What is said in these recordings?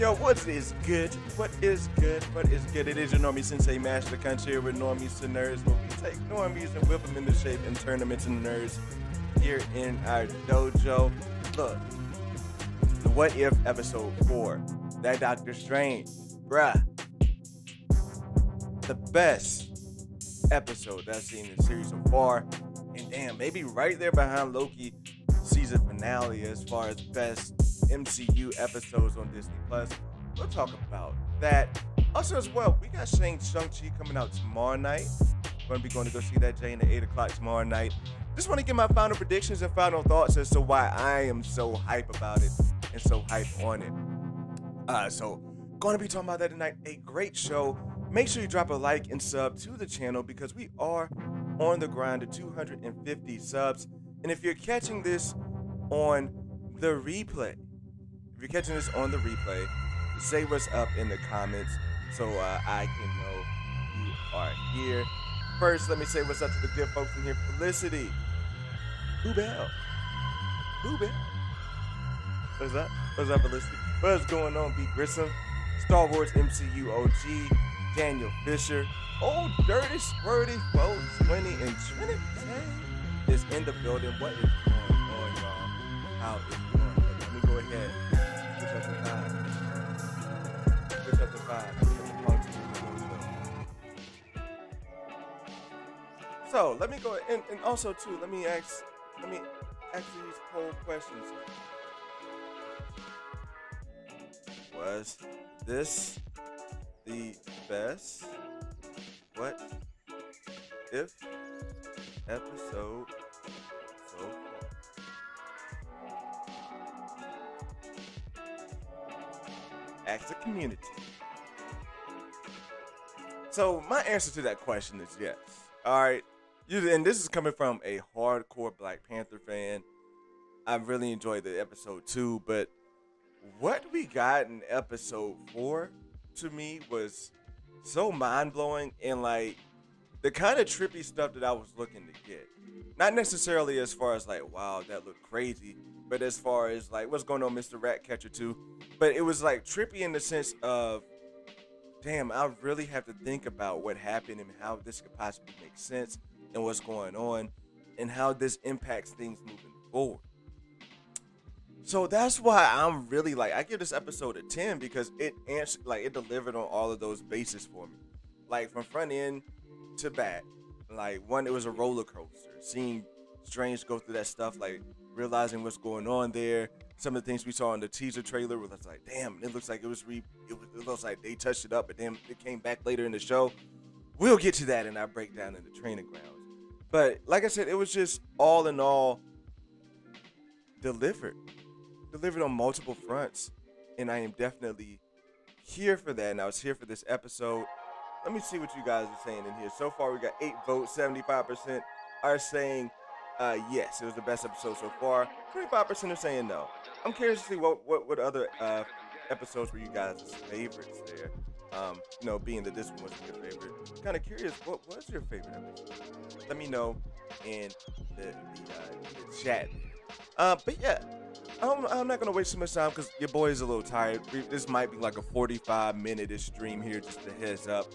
Yo, what is good? What is good? What is good? It is your Normie Sensei Master Country here with Normies to Nerds, where we take Normies and whip them into shape and turn them into nerds here in our dojo. Look, the What If episode 4, that Doctor Strange, bruh, the best episode that I've seen in the series so far, and damn, maybe right there behind Loki season finale as far as best MCU episodes on Disney Plus. We'll talk about that. Also, as well, we got Shang Chi coming out tomorrow night. We're going to be going to go see that Jane at 8 o'clock tomorrow night. Just want to get my final predictions and final thoughts as to why I am so hype about it and so hype on it. So, going to be talking about that tonight. A great show. Make sure you drop a like and sub to the channel because we are on the grind to 250 subs. And if you're catching this on the replay, say what's up in the comments so I can know you are here. First, let me say what's up to the good folks in here. Felicity. Who Bell? What's up? What's up, Felicity? What's going on, B. Grissom? Star Wars MCU OG. Daniel Fisher. Old Dirty Squirty 420 and Trinity is in the building. What is going on, y'all? How is it going? Let me go ahead. Switch up the vibe. Switch up the vibe. So let me go and also too. Let me ask these poll questions. Was this the best What If episode so far? Ask the community. So my answer to that question is yes. All right. And this is coming from a hardcore Black Panther fan. I really enjoyed the episode 2, but what we got in episode 4 to me was so mind-blowing and like the kind of trippy stuff that I was looking to get. Not necessarily as far as like, wow, that looked crazy, but as far as like what's going on, Mr. Ratcatcher 2. But it was like trippy in the sense of, damn, I really have to think about what happened and how this could possibly make sense and what's going on and how this impacts things moving forward. So that's why I'm really like, I give this episode a 10 because it answered, like it delivered on all of those bases for me. Like from front end to back. Like one, it was a roller coaster. Seeing Strange go through that stuff, like realizing what's going on there. Some of the things we saw in the teaser trailer was like, damn, it looks like it looks like they touched it up, but then it came back later in the show. We'll get to that in our breakdown in the training grounds. But like I said, it was just all in all delivered on multiple fronts, and I am definitely here for that. And I was here for this episode. Let me see what you guys are saying in here. So far, we got 8 votes. 75% are saying yes, it was the best episode so far. 25% are saying no. I'm curious to see what other episodes were you guys' favorites there. Being that this one was your favorite. Kind of curious, what was your favorite episode? Let me know in the chat. But yeah. I'm not going to waste too much time because your boy is a little tired. This might be like a 45-minute-ish stream here, just a heads up.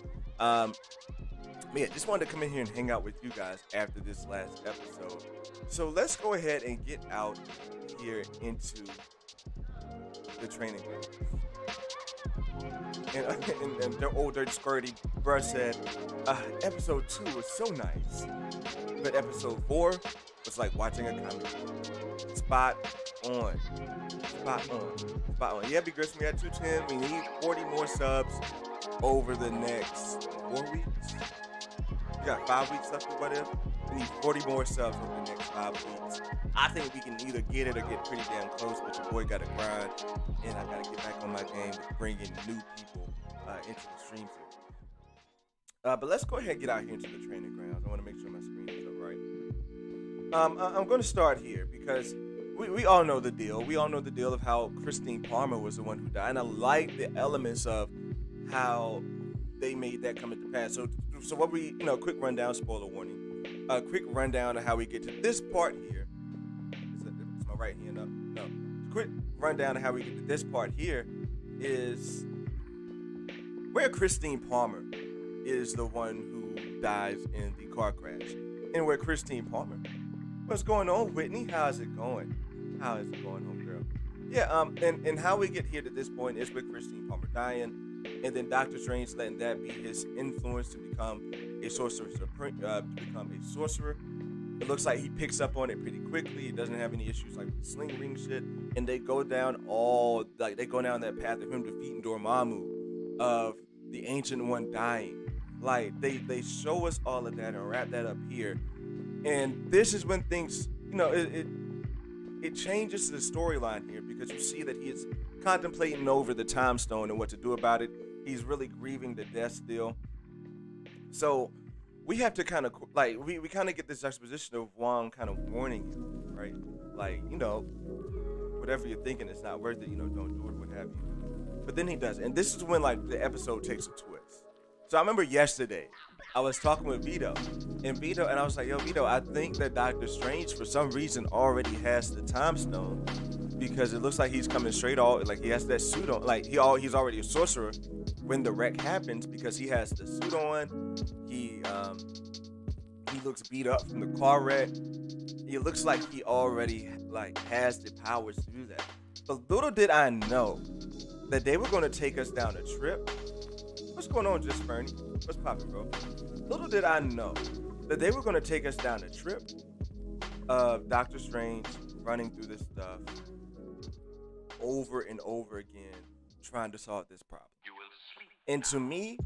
Just wanted to come in here and hang out with you guys after this last episode. So let's go ahead and get out here into the training ground. And the old Dirty Squirty bruh said, episode 2 was so nice, but episode 4 was like watching a comic book. Spot on. Yeah, Big Grissom, we had 210. We need 40 more subs over the next 4 weeks. We got 5 weeks left or whatever. We need 40 more subs over the next 5 weeks. I think we can either get it or get pretty damn close, but your boy got to grind, and I got to get back on my game with bringing new people into the streams here. But let's go ahead and get out here into the training grounds. I want to make sure my screen is up right. I'm going to start here because we all know the deal. We all know the deal of how Christine Palmer was the one who died. And I like the elements of how they made that come into pass. So what we, quick rundown, spoiler warning. A quick rundown of how we get to this part here. Is my right hand up? No. Quick rundown of how we get to this part here is where Christine Palmer is the one who dies in the car crash. And where Christine Palmer, what's going on, Whitney? How's it going? How is it going, homegirl? Yeah, and how we get here to this point is with Christine Palmer dying, and then Doctor Strange letting that be his influence to become a sorcerer It looks like he picks up on it pretty quickly. He doesn't have any issues like with the sling ring shit, and they go down that path of him defeating Dormammu, of the Ancient One dying. Like they show us all of that and wrap that up here, and this is when things, it changes the storyline here, because you see that he is contemplating over the time stone and what to do about it. He's really grieving the death still. So we have to kind of we kind of get this exposition of Wong kind of warning you, right? Like, whatever you're thinking, it's not worth it, don't do it, what have you. But then he does. And this is when like the episode takes a twist. So I remember yesterday, I was talking with Vito, and I was like, yo, Vito, I think that Doctor Strange, for some reason, already has the time stone, because it looks like he's coming straight off, like he has that suit on, like he's already a sorcerer when the wreck happens, because he has the suit on. He looks beat up from the car wreck. It looks like he already like has the powers to do that. But little did I know that they were going to take us down a trip. What's going on, Just Fernie? What's poppin', bro? Little did I know that they were going to take us down a trip of Doctor Strange running through this stuff over and over again, trying to solve this problem. And to me,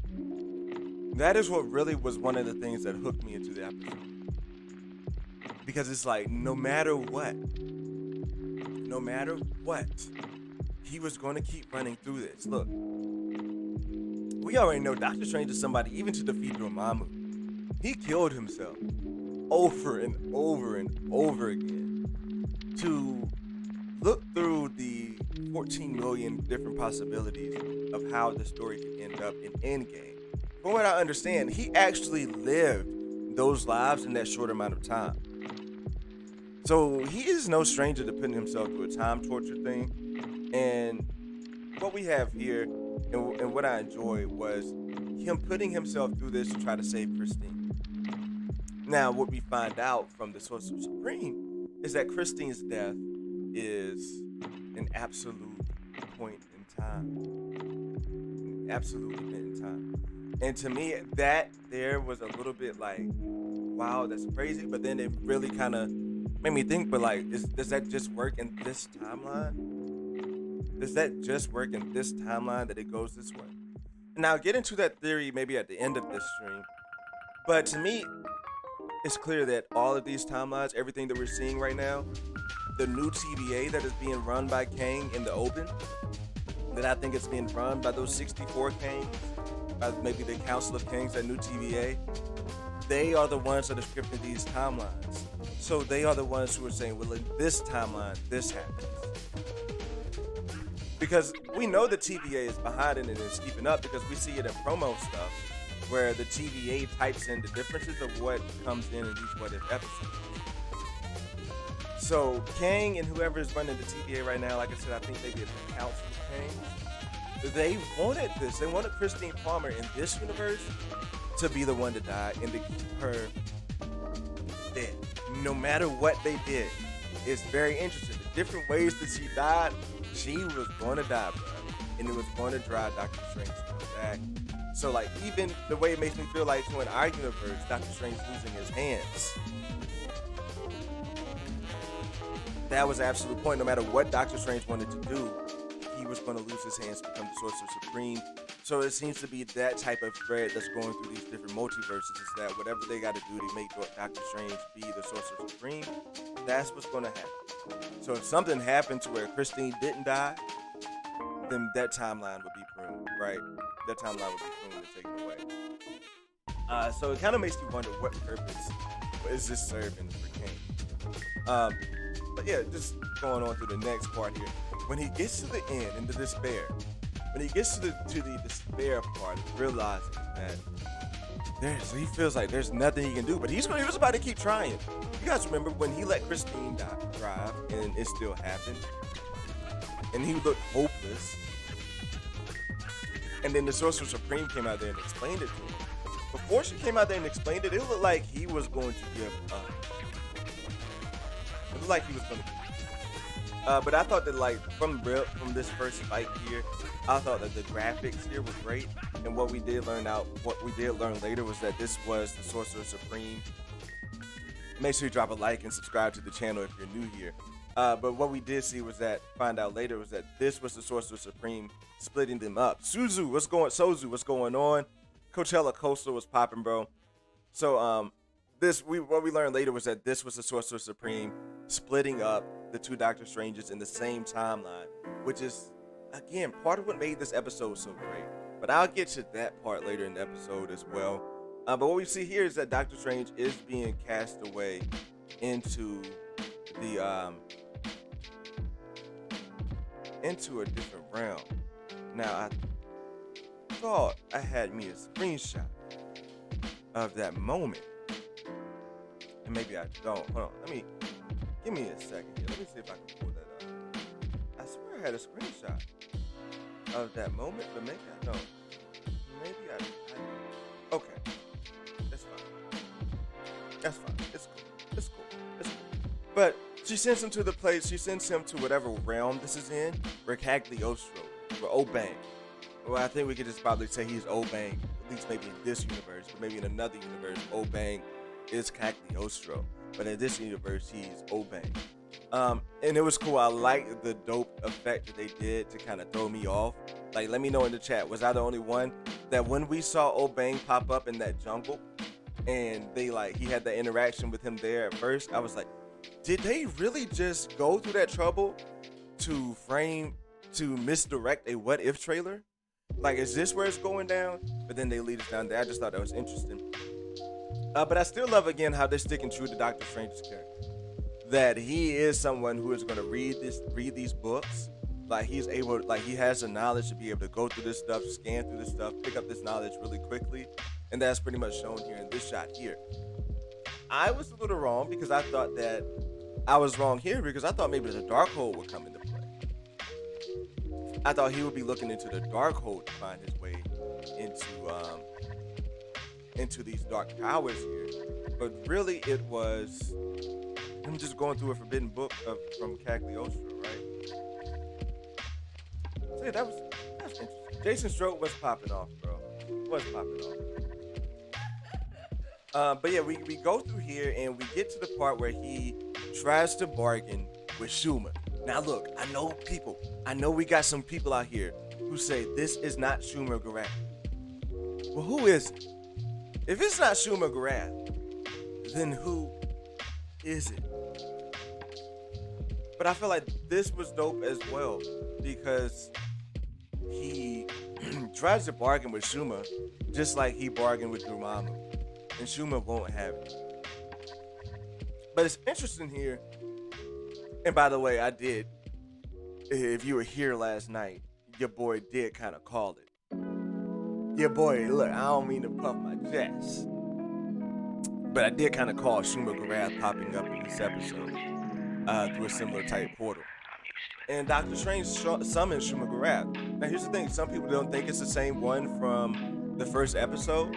that is what really was one of the things that hooked me into the episode. Because it's like, no matter what, he was going to keep running through this. Look, we already know Doctor Strange is somebody, even to defeat Dormammu, he killed himself over and over and over again to look through the 14 million different possibilities of how the story could end up in Endgame. From what I understand, he actually lived those lives in that short amount of time. So he is no stranger to putting himself through a time torture thing. And what we have here, and what I enjoyed, was him putting himself through this to try to save Christine. Now, what we find out from the Sorcerer Supreme is that Christine's death is an absolute point in time. An absolute event in time. And to me, that there was a little bit like, wow, that's crazy. But then it really kind of made me think, but like, does that just work in this timeline? Does that just work in this timeline that it goes this way? And I'll get into that theory maybe at the end of this stream. But to me, it's clear that all of these timelines, everything that we're seeing right now, the new TVA that is being run by Kang in the open, that I think it's being run by those 64 Kangs, by maybe the Council of Kings, that new TVA, they are the ones that are scripting these timelines. So they are the ones who are saying, well, in this timeline, this happens. Because we know the TVA is behind it and is keeping up, because we see it in promo stuff where the TVA types in the differences of what comes in each what if episodes. So Kang and whoever is running the TVA right now, like I said, I think maybe it's the Council of Kang. They wanted this. They wanted Christine Palmer in this universe to be the one to die and to keep her dead. No matter what they did, it's very interesting. The different ways that she died, she was going to die, bro. And it was going to drive Doctor Strange back. So, like, even the way it makes me feel like, so in our universe, Doctor Strange losing his hands, that was the absolute point. No matter what Doctor Strange wanted to do, he was going to lose his hands to become the Sorcerer Supreme. So it seems to be that type of thread that's going through these different multiverses, is that whatever they got to do to make Doctor Strange be the Sorcerer Supreme, that's what's going to happen. So if something happened to where Christine didn't die, then that timeline would be pruned, right? That timeline would be pruned and taken away. So it kind of makes you wonder, what purpose is this serving for Kang? But yeah, just going on through the next part here. When he gets to the end, in the despair, when he gets to the despair part, realizing that he feels like there's nothing he can do, but he was about to keep trying. You guys remember when he let Christine drive, and it still happened, and he looked hopeless. And then the Sorcerer Supreme came out there and explained it to him. Before she came out there and explained it, it looked like he was going to give up. It looked like he was going to give up. But I thought that, like, from this first fight here, I thought that the graphics here were great. And what we did learn later was that this was the Sorcerer Supreme. Make sure you drop a like and subscribe to the channel if you're new here. But what we did see was find out later was that this was the Sorcerer Supreme splitting them up. Sozu, what's going on? Coachella Coastal was popping, bro. So what we learned later was that this was the Sorcerer Supreme splitting up the two Doctor Stranges in the same timeline, which is, again, part of what made this episode so great. But I'll get to that part later in the episode as well. But what we see here is that Doctor Strange is being cast away into the into a different realm. Now, I thought I had me a screenshot of that moment, and maybe I don't. Hold on, give me a second here. Let me see if I can pull that up. I swear I had a screenshot of that moment, but maybe I don't. Maybe I don't. Okay, that's fine. That's fine. It's cool. But she sends him to the place. She sends him to whatever realm this is in, where Cagliostro, where Obang. Well, I think we could just probably say he's Obang, at least maybe in this universe, but maybe in another universe, Obang is Cagliostro. But in this universe, he's Obang. And it was cool. I liked the dope effect that they did to kind of throw me off. Like, let me know in the chat, was I the only one that when we saw Obang pop up in that jungle, and he had that interaction with him there at first, I was like, did they really just go through that trouble to misdirect a what if trailer? Like, is this where it's going down? But then they lead us down there. I just thought that was interesting. But I still love, again, how they're sticking true to Doctor Strange's character. That he is someone who is going to read these books. Like, he has the knowledge to be able to go through this stuff, scan through this stuff, pick up this knowledge really quickly. And that's pretty much shown here in this shot here. I was a little wrong because I thought that I was wrong here because I thought maybe the Darkhold would come into play. I thought he would be looking into the Darkhold to find his way into these dark powers here. But really, it was him just going through a forbidden book from Cagliostro, right? So yeah, that's interesting. Jason Stroke was popping off, bro. But yeah, we go through here and we get to the part where he tries to bargain with Shuma. Now look, I know we got some people out here who say this is not Shuma Gorath. Well, who is it? If it's not Shuma Gorath, then who is it? But I feel like this was dope as well because he tries to bargain with Shuma just like he bargained with Dormammu. And Shuma won't have it. But it's interesting here. And by the way, I did. If you were here last night, your boy did kind of call it. Your boy, look, I don't mean to puff my chest, but I did kind of call Shuma Gorath popping up in this episode through a similar type portal. And Doctor Strange summons Shuma Gorath. Now here's the thing, some people don't think it's the same one from the first episode.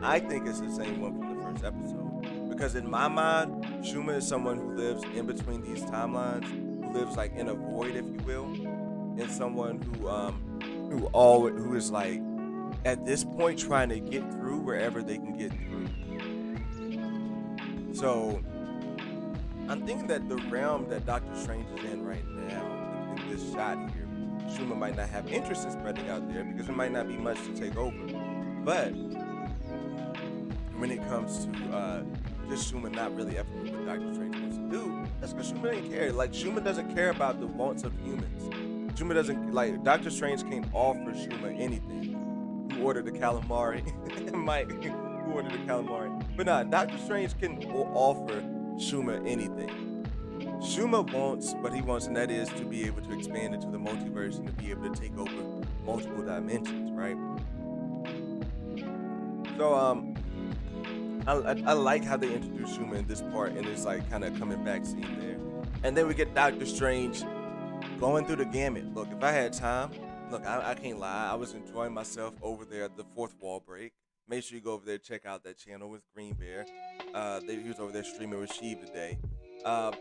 I think it's the same one from the first episode. Because in my mind, Shuma is someone who lives in between these timelines, who lives like in a void, if you will, and someone who is like at this point trying to get through wherever they can get through. So I'm thinking that the realm that Doctor Strange is in right now, in this shot here, Shuma might not have interest in spreading out there because there might not be much to take over. But when it comes to just Shuma not really ever what Doctor Strange wants to do, that's because Shuma doesn't care. Like, Shuma doesn't care about the wants of humans. Shuma doesn't, like, Doctor Strange can't offer Shuma anything. Who ordered the calamari? Mike, who ordered the calamari? But nah, Doctor Strange can offer Shuma anything. Shuma wants what he wants, and that is to be able to expand into the multiverse and to be able to take over multiple dimensions, right? So, I like how they introduce Shuma in this part, and it's like kind of coming back scene there. And then we get Doctor Strange going through the gamut. Look, if I had time, Look, I can't lie. I was enjoying myself over there at the fourth wall break. Make sure you go over there, check out that channel with Green Bear. He was over there streaming with Sheev today. Uh,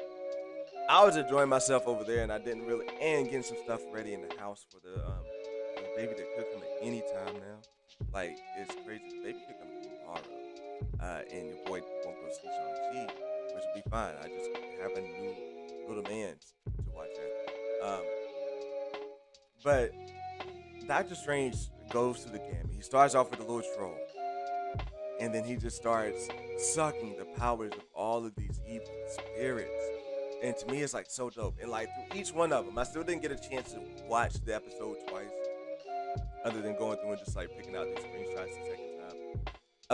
I was enjoying myself over there, and I didn't really, and getting some stuff ready in the house for the baby that could come at any time now. Like, it's crazy. The baby could come tomorrow, and your boy won't go see Shang Chi, which will be fine. I just have a new little man to watch that. But Doctor Strange goes to the gamut. He starts off with a little troll, and then he just starts sucking the powers of all of these evil spirits. And to me, it's like so dope. And like through each one of them, I still didn't get a chance to watch the episode twice, other than going through and just like picking out these screenshots the second time.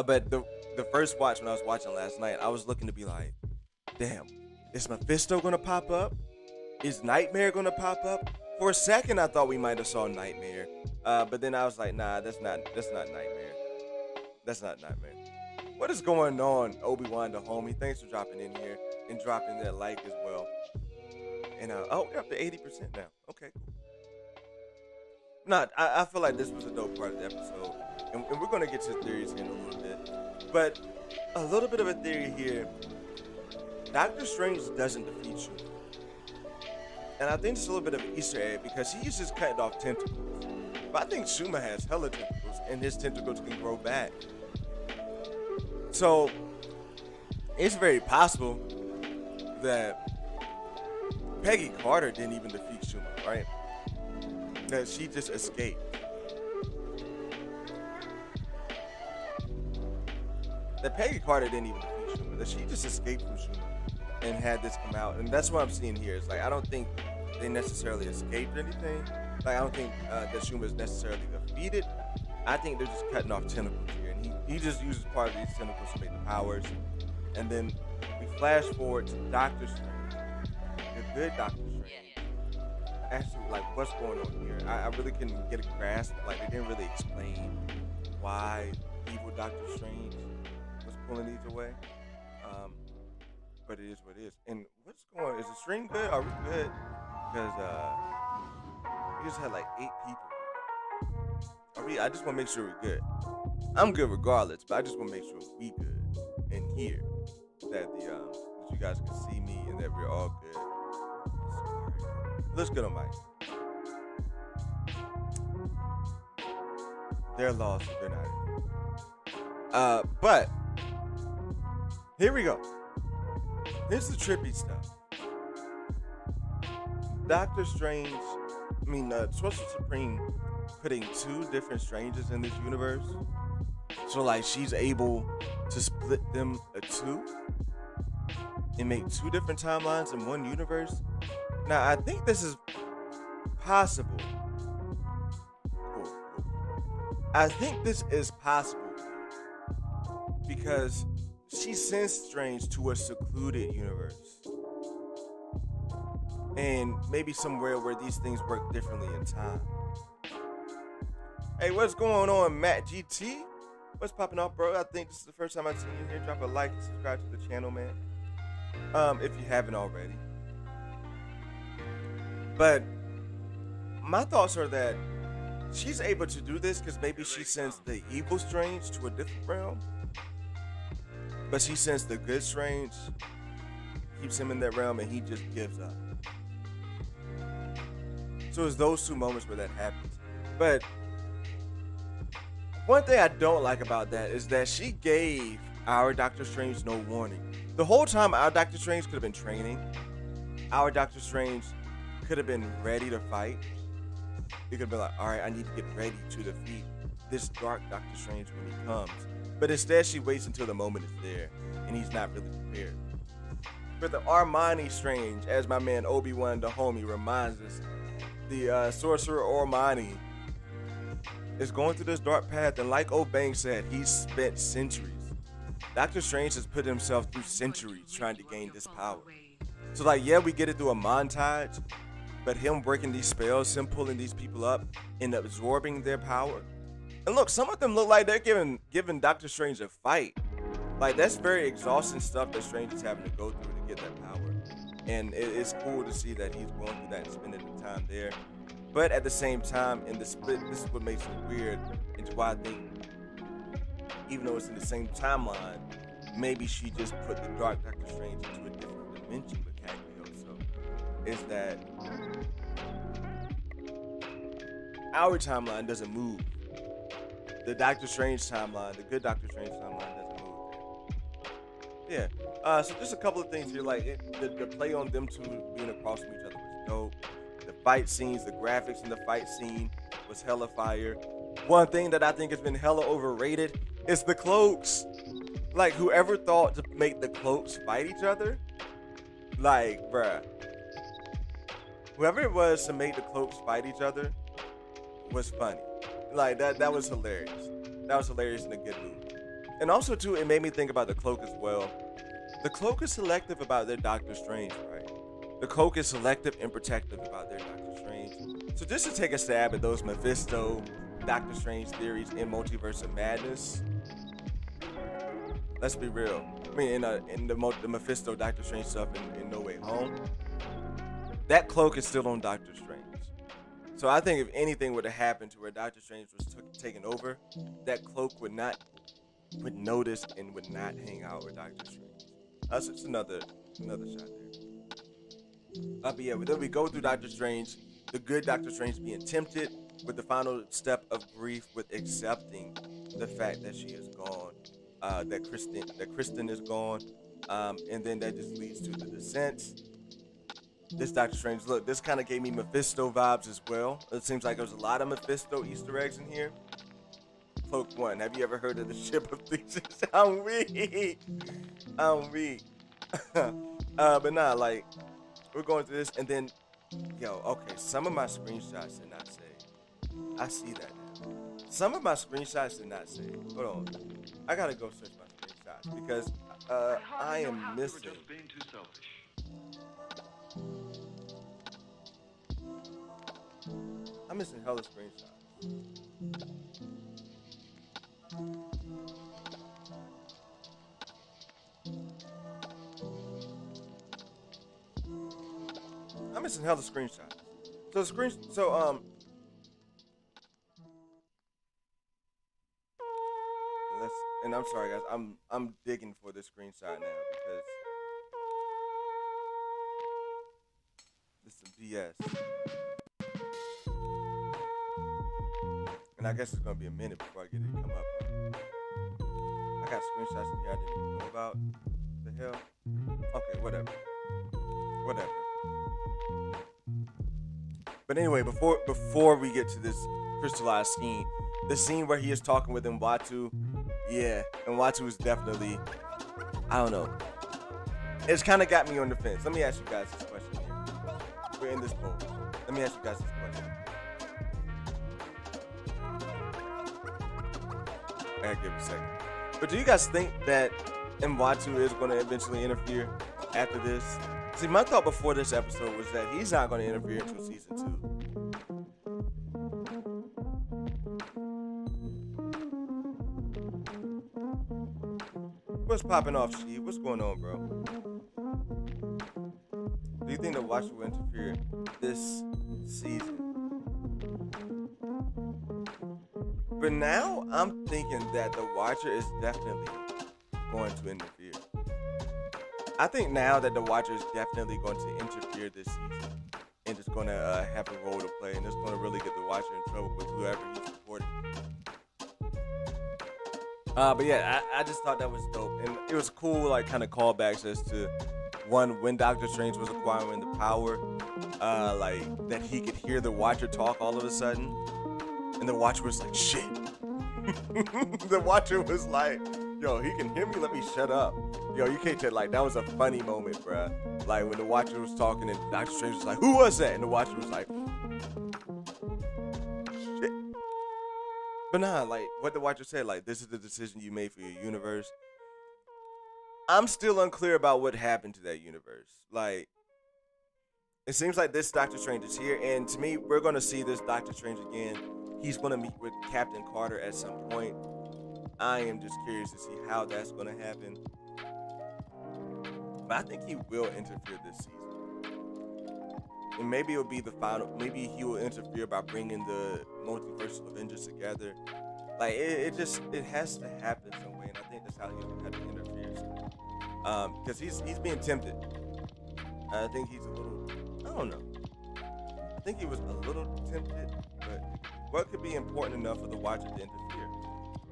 But the first watch when I was watching last night, I was looking to be like, damn, is Mephisto gonna pop up? Is Nightmare gonna pop up? For a second, I thought we might have saw Nightmare, but then I was like, nah, that's not Nightmare. That's not Nightmare. What is going on, Obi-Wan the homie? Thanks for dropping in here and dropping that like as well. And oh, we're up to 80% now. Okay, cool. I feel like this was a dope part of the episode, and we're gonna get to theories here in a little bit. But a little bit of a theory here: Doctor Strange doesn't defeat you. And I think it's a little bit of an Easter egg because he's just cutting off tentacles. But I think Shuma has hella tentacles, and his tentacles can grow back. So it's very possible that Peggy Carter didn't even defeat Shuma, right? That she just escaped. That Peggy Carter didn't even defeat Shuma. That she just escaped from Shuma and had this come out. And that's what I'm seeing here. It's like, I don't think they necessarily escaped or anything. Like, I don't think that Shuma is necessarily defeated. I think they're just cutting off tentacles here. And he just uses part of these tentacles to make the powers. And then we flash forward to Doctor Strange. The good Doctor Strange. Actually, like, what's going on here? I really couldn't get a grasp. Like, they didn't really explain why evil Doctor Strange was pulling these away. But it is what it is. And what's going on? Is the stream good? Are we good? Because we just had like 8 people. I just want to make sure we're good. I'm good regardless, but I just want to make sure we good and here that you guys can see me and that we're all good. Looks good on mic. They're lost. They're not here. But here we go. Here's the trippy stuff. Doctor Strange, Sorcerer Supreme putting 2 different Stranges in this universe. So like she's able to split them a 2 and make 2 different timelines in one universe. Now I think this is possible. Cool. I think this is possible because she sends Strange to a secluded universe. And maybe somewhere where these things work differently in time. Hey, what's going on, Matt GT? What's popping off, bro? I think this is the first time I've seen you here. Drop a like and subscribe to the channel, man. If you haven't already. But my thoughts are that she's able to do this because maybe she sends the evil Strange to a different realm. But she sends the good Strange, keeps him in that realm, and he just gives up. So it's those 2 moments where that happens. But one thing I don't like about that is that she gave our Doctor Strange no warning. The whole time our Doctor Strange could have been training. Our Doctor Strange could have been ready to fight. He could have been like, all right, I need to get ready to defeat this dark Doctor Strange when he comes. But instead, she waits until the moment is there, and he's not really prepared. But the Armani Strange, as my man Obi-Wan the homie reminds us, the Sorcerer Armani is going through this dark path, and like O'Bang said, he's spent centuries. Doctor Strange has put himself through centuries trying to gain this power. So like, yeah, we get it through a montage, but him breaking these spells, him pulling these people up and absorbing their power. And look, some of them look like they're giving Doctor Strange a fight. Like, that's very exhausting stuff that Strange is having to go through to get that power. And it's cool to see that he's going through that and spending the time there. But at the same time, in the split, this is what makes it weird, and why I think, even though it's in the same timeline, maybe she just put the Dark Doctor Strange into a different dimension with Cagney. Is that our timeline doesn't move. The Doctor Strange timeline, the good Doctor Strange timeline, doesn't move. Yeah. So just a couple of things here, like the play on them two being across from each other was dope. The fight scenes, the graphics in the fight scene was hella fire. One thing that I think has been hella overrated is the cloaks. Like, whoever thought to make the cloaks fight each other, like, bruh. Whoever it was to make the cloaks fight each other was funny. Like, that was hilarious. That was hilarious in a good mood. And also, too, it made me think about the cloak as well. The cloak is selective about their Doctor Strange, right? The cloak is selective and protective about their Doctor Strange. So just to take a stab at those Mephisto, Doctor Strange theories in Multiverse of Madness, let's be real. I mean, in the Mephisto Doctor Strange stuff in No Way Home, that cloak is still on Doctor Strange. So I think if anything would have happened to where Doctor Strange was taken over, that cloak would notice and would not hang out with Doctor Strange. That's just another shot there. But yeah, then we go through Doctor Strange, the good Doctor Strange being tempted with the final step of grief with accepting the fact that she is gone, that Kristen is gone, and then that just leads to the descent. This Doctor Strange, look, this kind of gave me Mephisto vibes as well. It seems like there's a lot of Mephisto Easter eggs in here. Cloak 1, have you ever heard of the Ship of Theseus? I'm weak. But nah, like, we're going through this, and then, yo, okay, some of my screenshots did not say. I see that now. Some of my screenshots did not say. Hold on. I gotta go search my screenshots, because I am missing. I'm missing hella screenshots. I'm missing hella screenshots. And I'm sorry guys, I'm digging for this screenshot now because this is some BS. And I guess it's gonna be a minute before I get it to come up. I got screenshots in here I didn't even know about. The hell? Okay, whatever. But anyway, before we get to this crystallized scene, the scene where he is talking with Mwatu, yeah, and Mwatu is definitely, I don't know. It's kind of got me on the fence. Let me ask you guys this question here. We're in this poll. Let me ask you guys this question. I gotta give it a second. But do you guys think that Mwatu is going to eventually interfere after this? See, my thought before this episode was that he's not going to interfere until season 2. What's popping off, Steve? What's going on, bro? Do you think the Watcher will interfere this season? But now I'm thinking that the Watcher is definitely going to interfere. I think now that the Watcher is definitely going to interfere this season and it's going to have a role to play, and it's going to really get the Watcher in trouble with whoever he's supporting. But yeah, I just thought that was dope, and it was cool, like kind of callbacks as to when Doctor Strange was acquiring the power, like that he could hear the Watcher talk all of a sudden, and the Watcher was like, "Shit." The Watcher was like, "Yo, he can hear me. Let me shut up." Yo, you can't tell. Like, that was a funny moment, bruh. Like when the Watcher was talking and Doctor Strange was like, "Who was that?" And the Watcher was like, "Shit." But nah, like what the Watcher said, like, this is the decision you made for your universe. I'm still unclear about what happened to that universe. Like, it seems like this Doctor Strange is here, and to me, we're gonna see this Doctor Strange again. He's gonna meet with Captain Carter at some point. I am just curious to see how that's gonna happen. But I think he will interfere this season. and maybe it'll be the final. Maybe he will interfere by bringing the multiversal Avengers together. Like it has to happen some way, and I think that's how he'll have to interfere. Because he's being tempted. I think he's a little. I don't know. I think he was a little tempted, but what could be important enough for the watcher to interfere?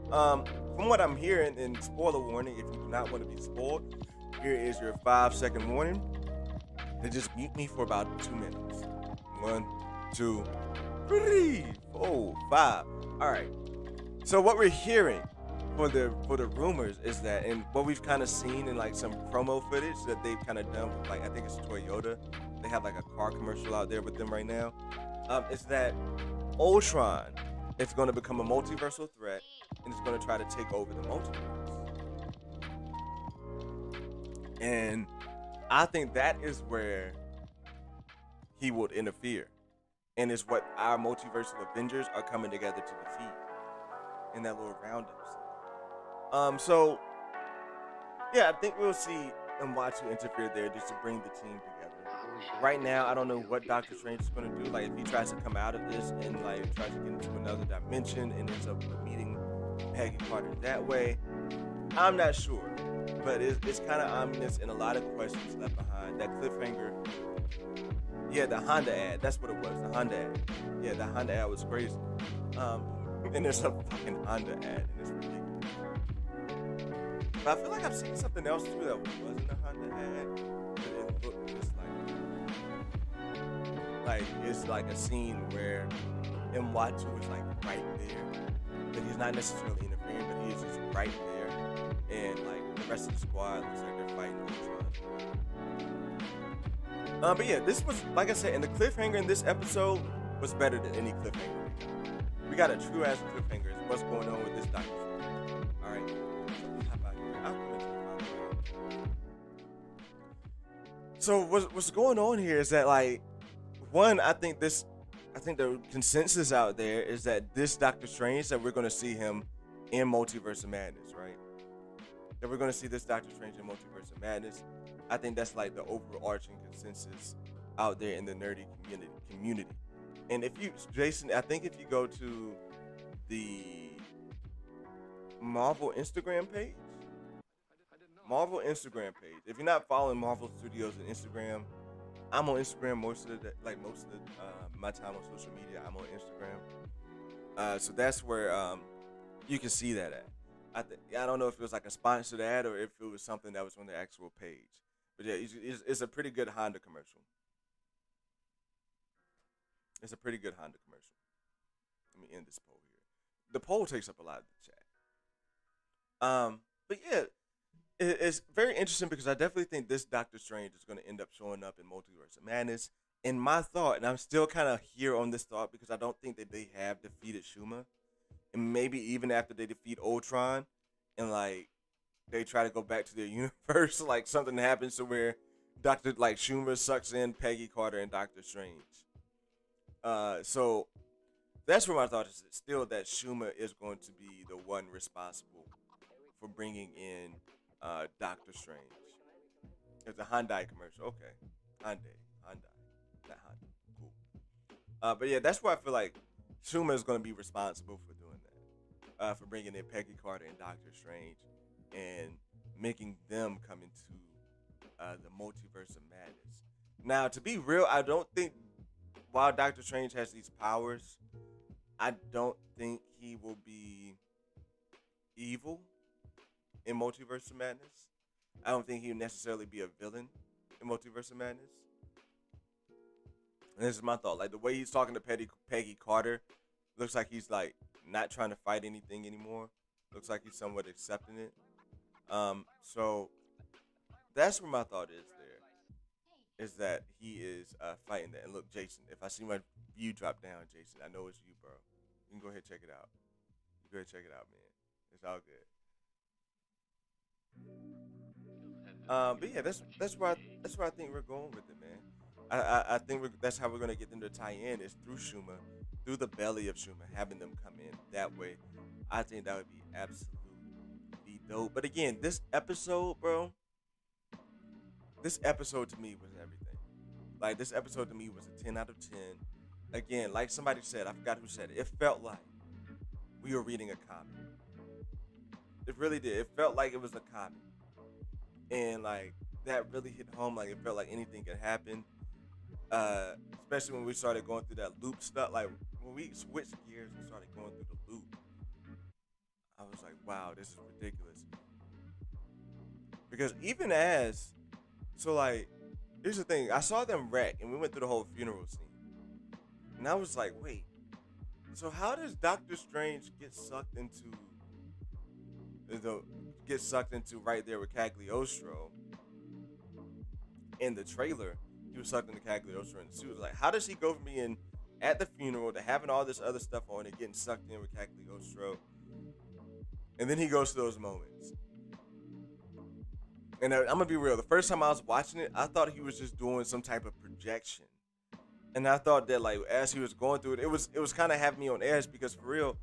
From what I'm hearing, and spoiler warning, if you do not want to be spoiled, here is your 5-second warning. They just mute me for about 2 minutes. 1, 2, 3, 4, 5. All right. So what we're hearing for the rumors is that, and what we've kind of seen in like some promo footage that they've kind of done with, like, I think it's Toyota. They have like a car commercial out there with them right now. Is that Ultron is going to become a multiversal threat and it's going to try to take over the multiverse. And I think that is where he would interfere, and it's what our multiversal Avengers are coming together to defeat in that little roundup. So yeah, I think we'll see Mwatu interfere there just to bring the team together. Right now, I don't know what Doctor Strange is going to do. Like, if he tries to come out of this and like tries to get into another dimension and ends up meeting Peggy Carter that way, I'm not sure. But it's kind of ominous and a lot of questions left behind. That cliffhanger, yeah, the Honda ad, that's what it was, the Honda ad. Yeah, the Honda ad was crazy. And there's a fucking Honda ad, and it's ridiculous. But I feel like I've seen something else too that wasn't a Honda ad, but it looked just like it's like a scene where Mwatu is like right there, but he's not necessarily interfering, but he is just right there, and like the rest of the squad looks like they're fighting Ultron. But yeah, this was, like I said, and the cliffhanger in this episode was better than any cliffhanger. We got a true ass cliffhanger. Is what's going on with this Doctor Strange. All right, so we hop out here. I'll come into the final. So what's going on here is that, like, one, I think the consensus out there is that this Doctor Strange, that we're going to see him in Multiverse of Madness, right? That we're going to see this Doctor Strange in Multiverse of Madness. I think that's like the overarching consensus out there in the nerdy community. And if you, Jason, I think if you go to the Marvel Instagram page, if you're not following Marvel Studios on Instagram, I'm on Instagram most of my time on social media. I'm on Instagram, so that's where you can see that at. I don't know if it was like a sponsored ad or if it was something that was on the actual page, but yeah, it's a pretty good Honda commercial. It's a pretty good Honda commercial. Let me end this poll here. The poll takes up a lot of the chat. But yeah, it's very interesting because I definitely think this Doctor Strange is going to end up showing up in Multiverse of Madness. In my thought, and I'm still kind of here on this thought because I don't think that they have defeated Shuma, and maybe even after they defeat Ultron, and like they try to go back to their universe, like something happens to where Schumer sucks in Peggy Carter and Doctor Strange. So that's where my thought is still that Schumer is going to be the one responsible for bringing in Doctor Strange. It's a Hyundai commercial. Okay. Hyundai. Not Honda. Cool. But yeah, that's why I feel like Schumer is going to be responsible for doing that. For bringing in Peggy Carter and Doctor Strange and making them come into the Multiverse of Madness. Now, to be real, I don't think, while Doctor Strange has these powers, I don't think he will be evil in Multiverse of Madness. I don't think he'll necessarily be a villain in Multiverse of Madness. And this is my thought. Like, the way he's talking to Peggy Carter, looks like he's like not trying to fight anything anymore. Looks like he's somewhat accepting it. So that's where my thought is there. Is that he is fighting that. And look, Jason, if I see my view drop down, Jason, I know it's you, bro. You can go ahead and check it out. You go ahead and check it out, man. It's all good. But yeah, that's where I think we're going with it, man. I think that's how we're gonna get them to tie in is through Schumer, through the belly of Schumer, having them come in that way. I think that would be absolutely dope. But again, this episode, bro. This episode to me was everything. Like this episode to me was a 10 out of 10. Again, like somebody said, I forgot who said it. It felt like we were reading a comic. It really did. It felt like it was a comic, and like that really hit home. Like it felt like anything could happen. Especially when we started going through that loop stuff. Like when we switched gears and started going through the loop, I was like, wow, this is ridiculous. Because even as so like here's the thing, I saw them wreck and we went through the whole funeral scene. And I was like, wait, so how does Doctor Strange the get sucked into right there with Cagliostro in the trailer? He was sucked into Cagliostro in the suit. Like, how does he go from being at the funeral to having all this other stuff on and getting sucked in with Cagliostro? And then he goes to those moments. And I'm gonna be real. The first time I was watching it, I thought he was just doing some type of projection, and I thought that like as he was going through it, it was kind of having me on edge because for real,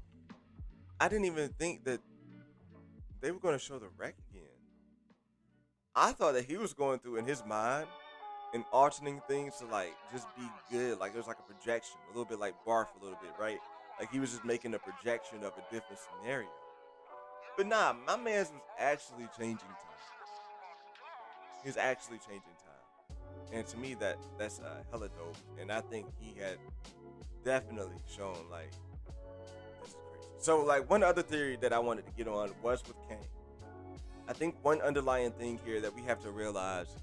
I didn't even think that they were gonna show the wreck again. I thought that he was going through in his mind and alternating things to like just be good, like it was like a projection, a little bit like Barf, a little bit, right? Like he was just making a projection of a different scenario. But nah, my man's was actually changing time. He's actually changing time, and to me that's hella dope. And I think he had definitely shown like this is crazy. So like one other theory that I wanted to get on was with Kang. I think one underlying thing here that we have to realize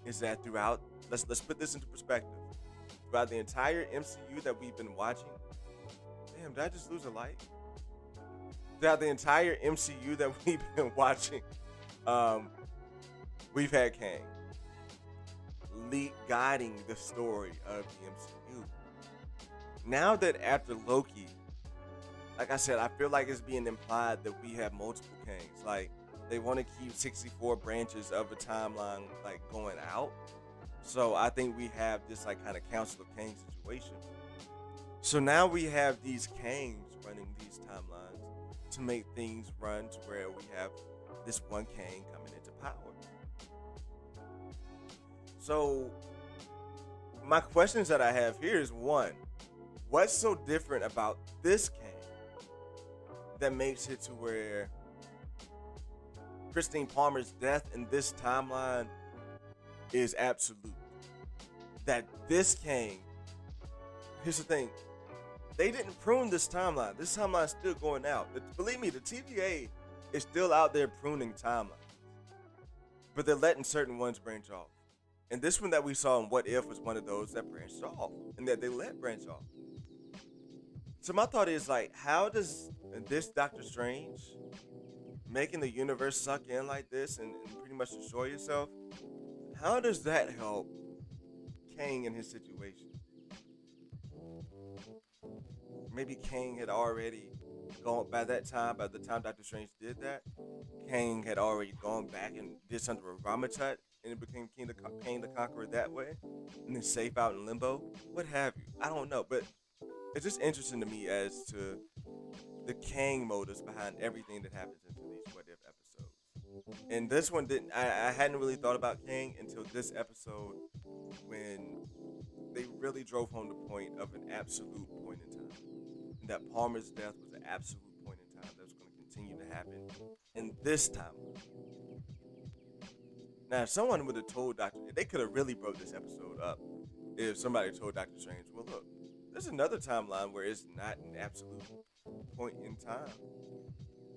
is that throughout let's put this into perspective. Throughout the entire MCU that we've been watching, damn, did I just lose a light? Throughout the entire MCU that we've been watching, we've had Kang guiding the story of the MCU. Now that after Loki, like I said, I feel like it's being implied that we have multiple Kangs. Like they want to keep 64 branches of a timeline like going out. So I think we have this like kind of Council of Kang situation. So now we have these Kangs running these timelines to make things run to where we have this one Kang coming into power. So my questions that I have here is one, what's so different about this Kang that makes it to where Christine Palmer's death in this timeline is absolute? That this Kang, here's the thing, they didn't prune this timeline. This timeline's still going out. Believe me, the TVA is still out there pruning timelines. But they're letting certain ones branch off. And this one that we saw in What If was one of those that branched off. And that they let branch off. So my thought is like, how does this Doctor Strange making the universe suck in like this and pretty much destroy yourself, how does that help Kang in his situation? Maybe Kang had already gone by the time Doctor Strange did that, Kang had already gone back and did something with Ramatut and it became Kang the Conqueror that way, and then safe out in limbo, what have you. I don't know, but it's just interesting to me as to the Kang motives behind everything that happens into these What If episodes. And this one didn't. I hadn't really thought about Kang until this episode, when they really drove home the point of an absolute point in time, and that Palmer's death was an absolute point in time that's going to continue to happen in this timeline. Now, if someone would have told they could have really broke this episode up if somebody told Doctor Strange, well, look, there's another timeline where it's not an absolute point in time.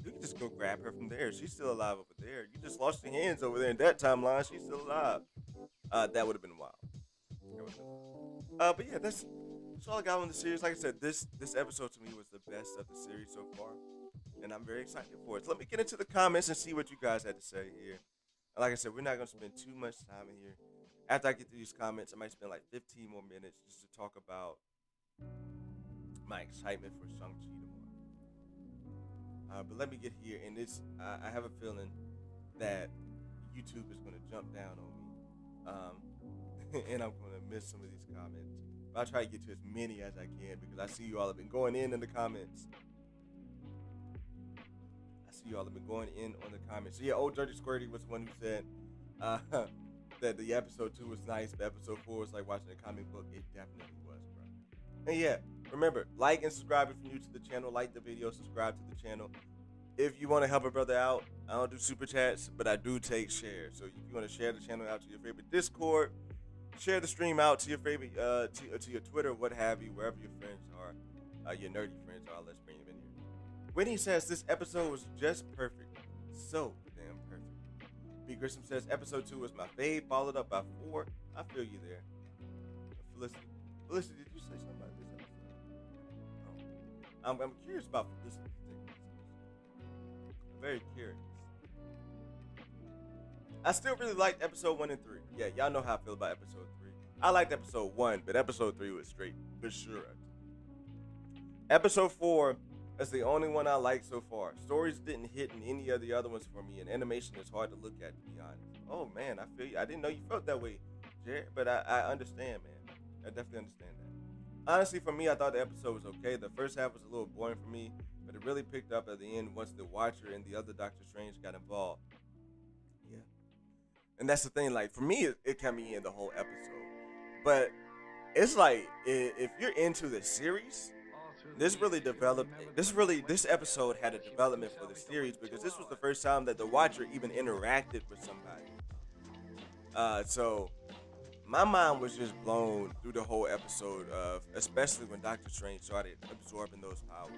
You can just go grab her from there. She's still alive over there. You just lost your hands over there in that timeline. She's still alive. That would have been wild. But yeah, that's all I got on the series. Like I said, this episode to me was the best of the series so far, and I'm very excited for it. So let me get into the comments and see what you guys had to say here. Like I said, we're not going to spend too much time in here. After I get through these comments, I might spend like 15 more minutes just to talk about my excitement for Shang Chi tomorrow. But let me get here, and I have a feeling that YouTube is going to jump down on me, and I'm going to miss some of these comments. But I'll try to get to as many as I can because I see you all have been going in the comments. I see you all have been going in on the comments. So yeah, Old Dirty Squirty was the one who said, that the episode 2 was nice, but episode 4 was like watching a comic book. It definitely was, bro. And yeah, remember, like and subscribe if you're new to the channel. Like the video, subscribe to the channel. If you want to help a brother out, I don't do super chats, but I do take shares. So if you want to share the channel out to your favorite Discord, share the stream out to your favorite, to your Twitter, what have you, wherever your friends are, your nerdy friends are. Let's bring them in here. Whitney says this episode was just perfect, so damn perfect. B. Grissom says episode 2 was my fave, followed up by 4. I feel you there. Felicity, did you say something about this episode? Oh. I'm curious about Felicity. I'm very curious. I still really liked episode 1 and 3. Yeah, y'all know how I feel about episode 3. I liked episode 1, but episode 3 was straight for sure. Episode 4 is the only one I like so far. Stories didn't hit in any of the other ones for me, and animation is hard to look at, to be honest. Oh man, I feel you. I didn't know you felt that way, Jared, but I understand, man. I definitely understand that. Honestly, for me, I thought the episode was okay. The first half was a little boring for me, but it really picked up at the end once the Watcher and the other Doctor Strange got involved. Yeah. And that's the thing, like, for me, it kept me in the whole episode. But it's like, if you're into the series, this episode had a development for the series, because this was the first time that the Watcher even interacted with somebody. So my mind was just blown through the whole episode, especially when Doctor Strange started absorbing those powers.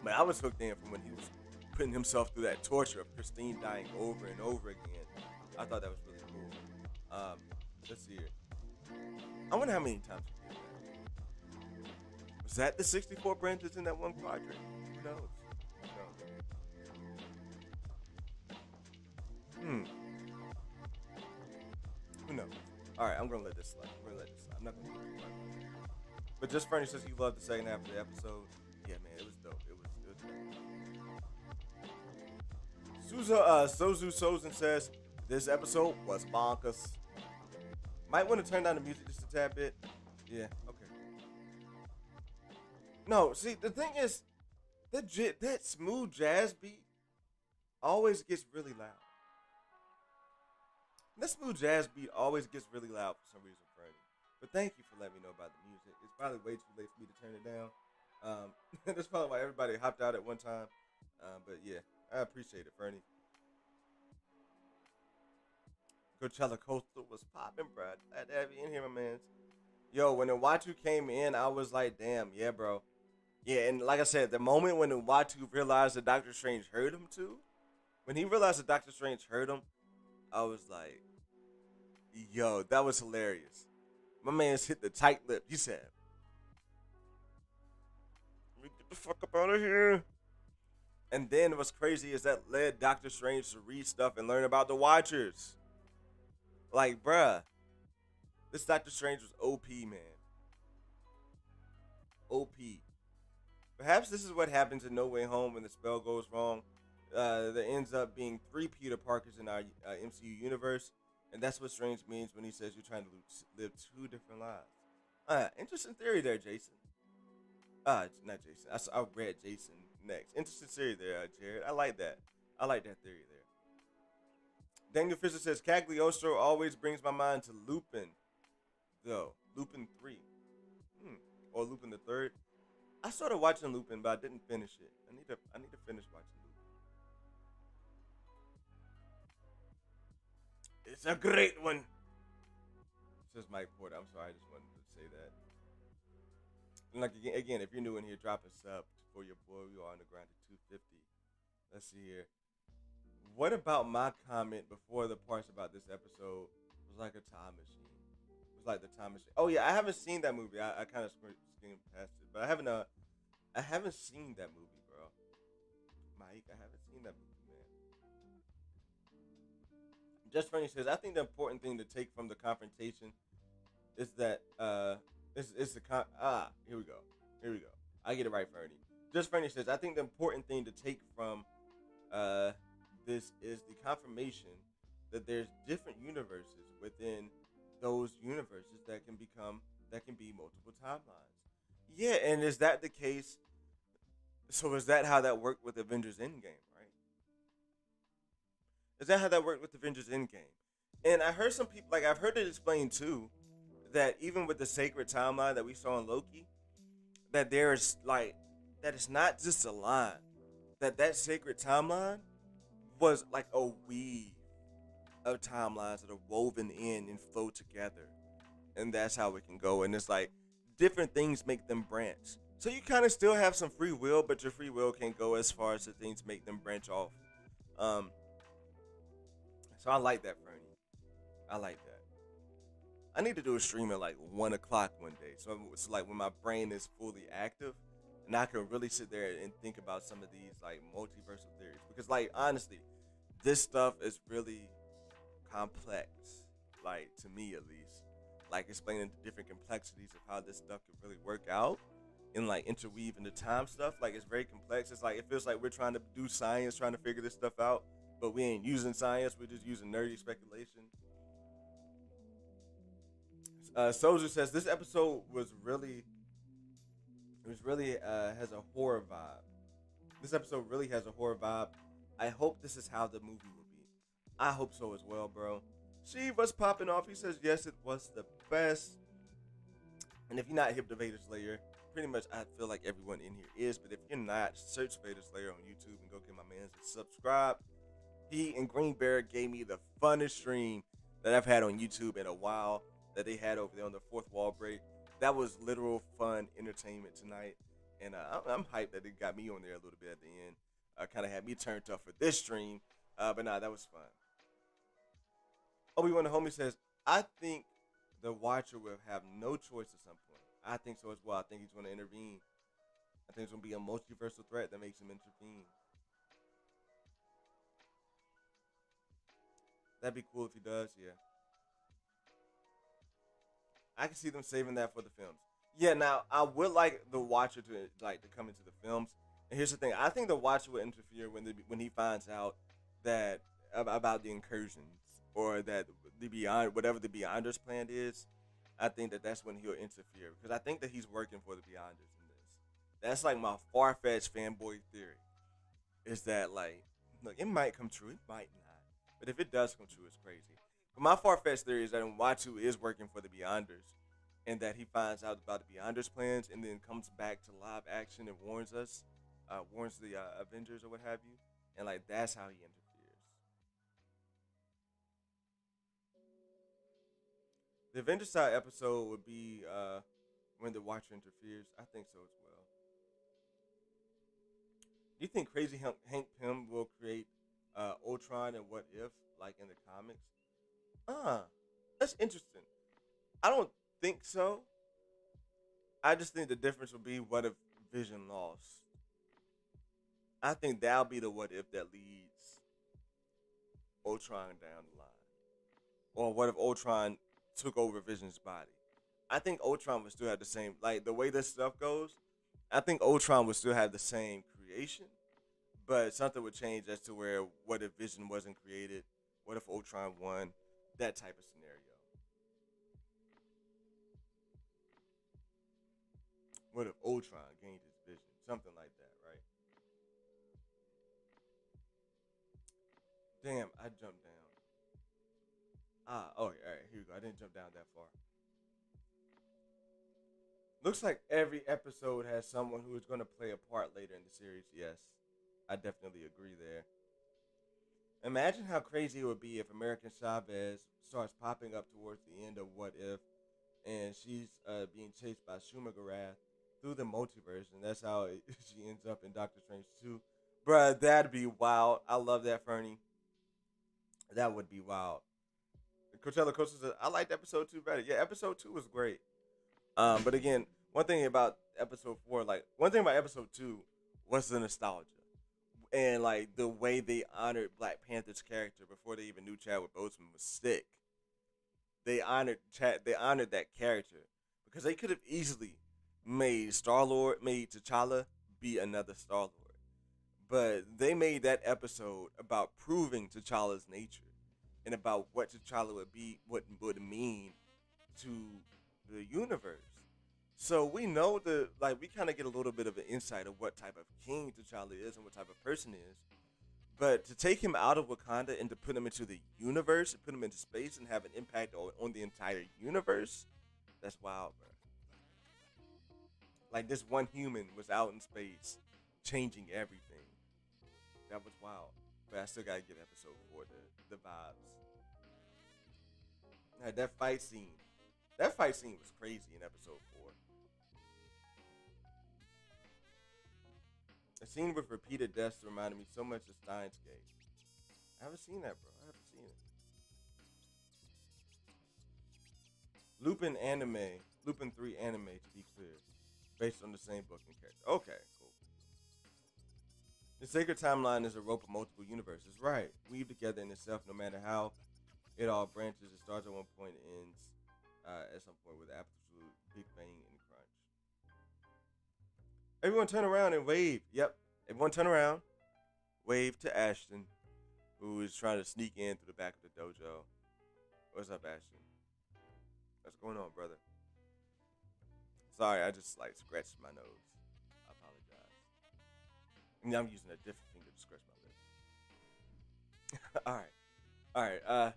But I was hooked in from when he was putting himself through that torture of Christine dying over and over again. I thought that was really cool. Let's see here. I wonder how many times he did that. Was that the 64 branches in that one quadrant? Who knows? Who knows? Alright, I'm gonna let this slide. I'm not gonna get too much. But just Fernie says he loved the second half of the episode. Yeah, man, it was dope. It was Sozu Sozin says this episode was bonkers. Might want to turn down the music just a tad bit. Yeah, okay. No, see, the thing is, that smooth jazz beat always gets really loud. That smooth jazz beat always gets really loud for some reason, Fernie. But thank you for letting me know about the music. It's probably way too late for me to turn it down. That's probably why everybody hopped out at one time. But yeah, I appreciate it, Fernie. Coachella Coastal was popping, bro. Glad to have you in here, my man. Yo, when the Watu came in, I was like, damn, yeah, bro. Yeah, and like I said, the moment when the Watu realized that Doctor Strange heard him too, when he realized that Doctor Strange heard him, I was like, yo, that was hilarious. My man's hit the tight lip. He said, let me get the fuck up out of here. And then what's crazy is that led Doctor Strange to read stuff and learn about the Watchers. Like, bruh, this Doctor Strange was OP, man. OP. Perhaps this is what happens in No Way Home when the spell goes wrong. There ends up being 3 Peter Parkers in our MCU universe. And that's what Strange means when he says you're trying to live 2 different lives. Interesting theory there, Jason. Not Jason. I read Jason next. Interesting theory there, Jared. I like that. I like that theory there. Daniel Fisher says Cagliostro always brings my mind to Lupin, though. Lupin 3. Or Lupin the Third. I started watching Lupin, but I didn't finish it. I need to finish watching Lupin. It's a great one. Says Mike Porter. I'm sorry, I just wanted to say that. And like again, if you're new in here, drop a sub for your boy. We are on the grind at 250. Let's see here. What about my comment before the parts about this episode was like a time machine? It was like the time machine. Oh yeah, I haven't seen that movie. I kind of skimmed past it, but I haven't seen that movie, bro. Mike, I haven't seen that movie, man. Just Funny says, I think the important thing to take from the confrontation is that here we go. I get it right, Fernie. Just Fernie says, I think the important thing to take from this is the confirmation that there's different universes within those universes that can be multiple timelines. Yeah, and is that the case? So is that how that worked with Avengers Endgame, right? Is that how that worked with Avengers Endgame? And I heard some people like I've heard it explained too that even with the sacred timeline that we saw in Loki, that there's like that it's not just a line. That sacred timeline was like a weave of timelines that are woven in and flow together, and that's how it can go. And it's like different things make them branch. So you kind of still have some free will, but your free will can't go as far as the things make them branch off. Um, so I like that, Fernie. I like that. I need to do a stream at like 1 o'clock one day. So it's like when my brain is fully active, and I can really sit there and think about some of these like multiversal theories. Because like honestly, this stuff is really complex. Like to me at least, like explaining the different complexities of how this stuff could really work out, and like interweave into time stuff. Like it's very complex. It's like it feels like we're trying to do science, trying to figure this stuff out, but we ain't using science. We're just using nerdy speculation. Soldier says this episode was really has a horror vibe. This episode really has a horror vibe. I hope this is how the movie will be. I hope so as well, bro. See what's popping off. He says yes, it was the best. And if you're not hip to Vader Slayer, pretty much I feel like everyone in here is. But if you're not, search Vader Slayer on YouTube and go get my man's and subscribe. He and Green Bear gave me the funnest stream that I've had on YouTube in a while that they had over there on the fourth wall break. That was literal fun entertainment tonight. And I'm hyped that it got me on there a little bit at the end. Kind of had me turned up for this stream. But nah, that was fun. Obi-Wan the homie says, I think the Watcher will have no choice at some point. I think so as well. I think he's going to intervene. I think it's going to be a multiversal threat that makes him intervene. That'd be cool if he does, yeah. I can see them saving that for the films. Yeah, now I would like the Watcher to come into the films. And here's the thing: I think the Watcher will interfere when he finds out that about the incursions or that the Beyond whatever the Beyonders plan is. I think that's when he'll interfere because I think that he's working for the Beyonders in this. That's like my far fetched fanboy theory. Is that like look, it might come true, it might not, but if it does come true, it's crazy. But my far fetched theory is that Watu is working for the Beyonders, and that he finds out about the Beyonders plans, and then comes back to live action and warns us, warns the Avengers or what have you, and like that's how he interferes. The Avengers side episode would be when the Watcher interferes. I think so as well. Do you think Crazy Hank Pym will create Ultron and What If like in the comics? That's interesting. I don't think so. I just think the difference will be what if Vision lost. I think that'll be the what if that leads Ultron down the line. Or what if Ultron took over Vision's body? I think Ultron would still have the same, like the way this stuff goes. I think Ultron would still have the same creation, but something would change as to where what if Vision wasn't created? What if Ultron won? That type of scenario. What if Ultron gained his vision? Something like that, right? Damn, I jumped down. Oh, all right, here we go. I didn't jump down that far. Looks like every episode has someone who is going to play a part later in the series. Yes, I definitely agree there. Imagine how crazy it would be if American Chavez starts popping up towards the end of What If, and she's being chased by Shumagarath through the multiverse, and that's how she ends up in Doctor Strange 2. Bruh, that'd be wild. I love that, Fernie. That would be wild. Coachella Coastal says, I liked episode 2 better. Yeah, episode 2 was great. But again, one thing about episode 4, like, one thing about episode 2 was the nostalgia. And, like, the way they honored Black Panther's character before they even knew Chadwick Boseman was sick. They honored that character because they could have easily made T'Challa be another Star Lord, but they made that episode about proving T'Challa's nature and about what T'Challa would be, what would mean to the universe. So we know we kind of get a little bit of an insight of what type of king T'Challa is and what type of person is. But to take him out of Wakanda and to put him into the universe and put him into space and have an impact on the entire universe, that's wild, bro. Like this one human was out in space, changing everything. That was wild. But I still gotta get episode 4 the vibes. Now, that fight scene. That fight scene was crazy in episode 4. The scene with repeated deaths reminded me so much of Steins Gate. I haven't seen that, bro. I haven't seen it. Lupin anime, Lupin 3 anime, to be clear, based on the same book and character. Okay, cool. The sacred timeline is a rope of multiple universes, right? Weave together in itself, no matter how it all branches. It starts at one point and ends at some point with absolute Big Bang and crunch. Everyone turn around and wave. Yep. Everyone turn around. Wave to Ashton, who is trying to sneak in through the back of the dojo. What's up, Ashton? What's going on, brother? Sorry, I just like scratched my nose. I apologize. I mean, I'm using a different finger to scratch my lip. All right.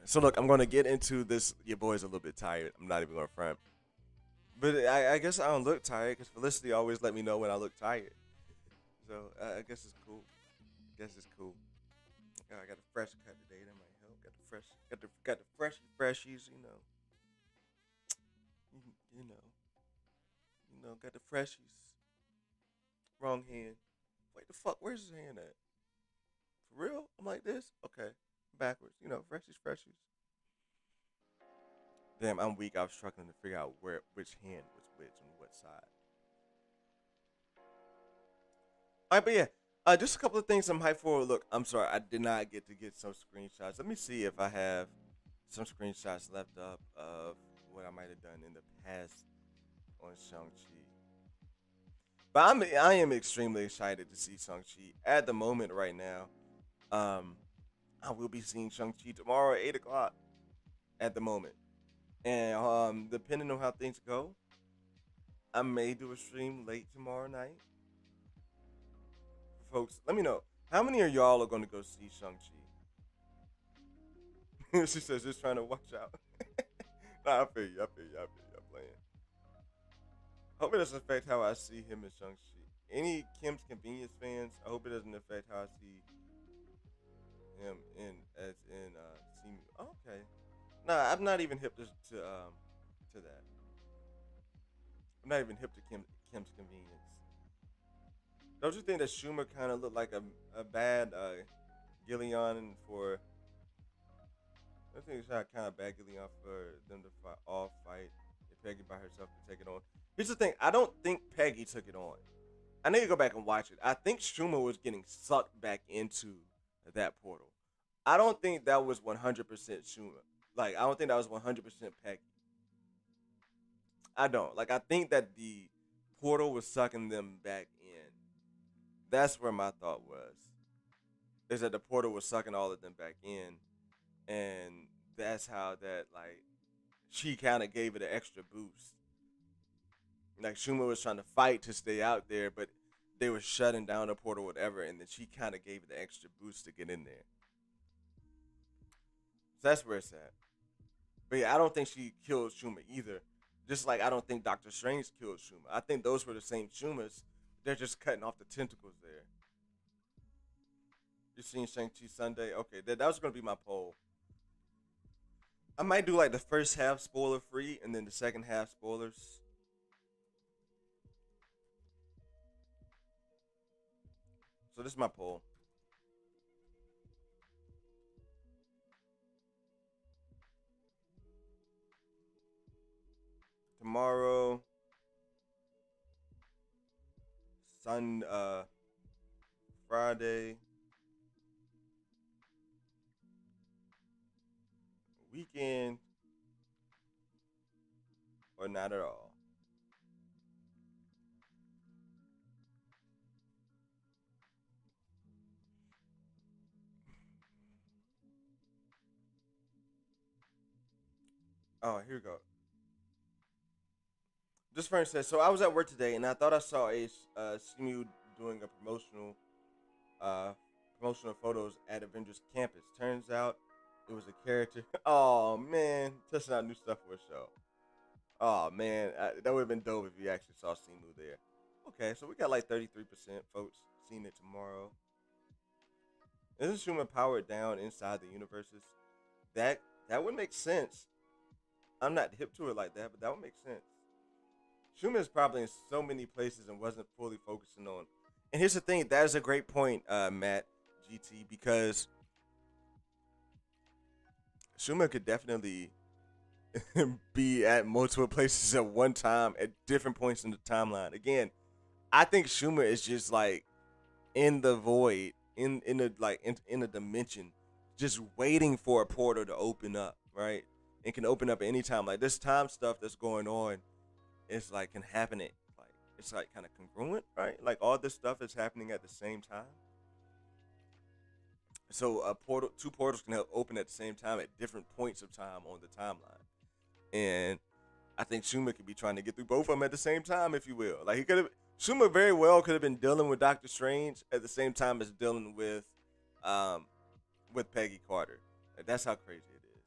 So look, I'm gonna get into this. Your boy's a little bit tired. I'm not even gonna front. But I guess I don't look tired because Felicity always let me know when I look tired. So I guess it's cool. I got a fresh cut today. That might help. Got the freshies. Got the freshies. Wrong hand. Wait, the fuck? Where's his hand at? For real? I'm like this? Okay. Backwards. Freshies. Damn, I'm weak. I was struggling to figure out which hand was which on what side. All right, but yeah, just a couple of things I'm hyped for. Look, I'm sorry, I did not get to get some screenshots. Let me see if I have some screenshots left up of what I might have done in the past on Shang-Chi. But I am extremely excited to see Shang-Chi at the moment right now. I will be seeing Shang-Chi tomorrow at 8 o'clock at the moment. And depending on how things go, I may do a stream late tomorrow night. Folks, let me know. How many of y'all are going to go see Shang-Chi? She says, just trying to watch out. Nah, I feel you. I'm playing. Hope it doesn't affect how I see him in Shang-Chi. Any Kim's Convenience fans, I hope it doesn't affect how I see him in Simu. Okay. Nah, I'm not even hip to that. I'm not even hip to Kim's Convenience. Don't you think that Schumer kind of looked like a bad Gillian for? I think it's kind of bad Gillian for them to fight. If Peggy by herself could take it on. Here's the thing: I don't think Peggy took it on. I need to go back and watch it. I think Schumer was getting sucked back into that portal. I don't think that was 100% Schumer. Like, I don't think that was 100% Peggy. I don't. Like, I think that the portal was sucking them back in. That's where my thought was. Is that the portal was sucking all of them back in. And that's how that, like, she kind of gave it an extra boost. Like, Schumer was trying to fight to stay out there, but they were shutting down the portal, whatever, and then she kind of gave it the extra boost to get in there. So that's where it's at. But yeah, I don't think she killed Schumer either. Just like I don't think Doctor Strange killed Schumer. I think those were the same Schumers. They're just cutting off the tentacles there. You seen Shang-Chi Sunday? Okay, that was going to be my poll. I might do like the first half spoiler free and then the second half spoilers. So this is my poll. Tomorrow, Friday, weekend, or not at all. Oh, here we go. This friend says, so I was at work today and I thought I saw a Simu doing a promotional uh, promotional photos at Avengers Campus. Turns out it was a character. Oh man, testing out new stuff for a show. Oh man, that would have been dope if you actually saw Simu there. Okay, so we got like 33% folks seeing it tomorrow. Isn't Schumann powered down inside the universes? That that would make sense. I'm not hip to it like that, but that would make sense. Schumann is probably in so many places and wasn't fully focusing on. And here's the thing, that is a great point, Matt GT, because Schumann could definitely be at multiple places at one time at different points in the timeline. Again, I think Schumer is just like in the void, in the in a dimension, just waiting for a portal to open up, right? It can open up at any time. Like this time stuff that's going on, it's like can happen at like it's like kind of congruent, right? Like all this stuff is happening at the same time. So a portal, two portals can help open at the same time at different points of time on the timeline. And I think Schumer could be trying to get through both of them at the same time, if you will. Like he could have, Schumer very well could have been dealing with Doctor Strange at the same time as dealing um, with Peggy Carter. Like, that's how crazy it is.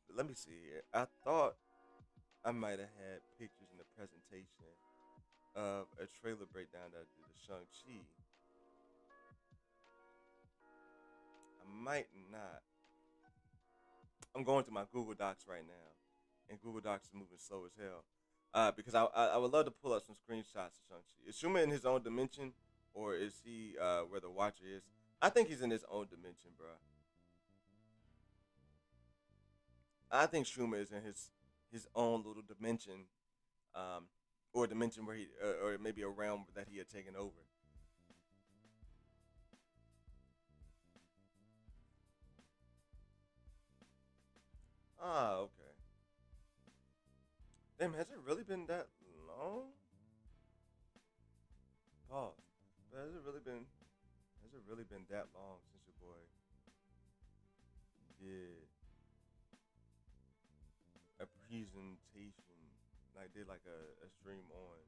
But let me see here. I thought I might have had pictures in the presentation of a trailer breakdown that I did of Shang Chi. I might not. I'm going to my Google Docs right now, and Google Docs is moving slow as hell. Because I would love to pull up some screenshots of Shang-Chi. Is Schumer in his own dimension, or is he where the Watcher is? I think he's in his own dimension, bro. I think Schumer is in his own little dimension, um, or a dimension where he, or maybe a realm that he had taken over. Ah, okay. Damn, has it really been that long? Pause. But has it really been that long since your boy did a presentation, like did like a stream on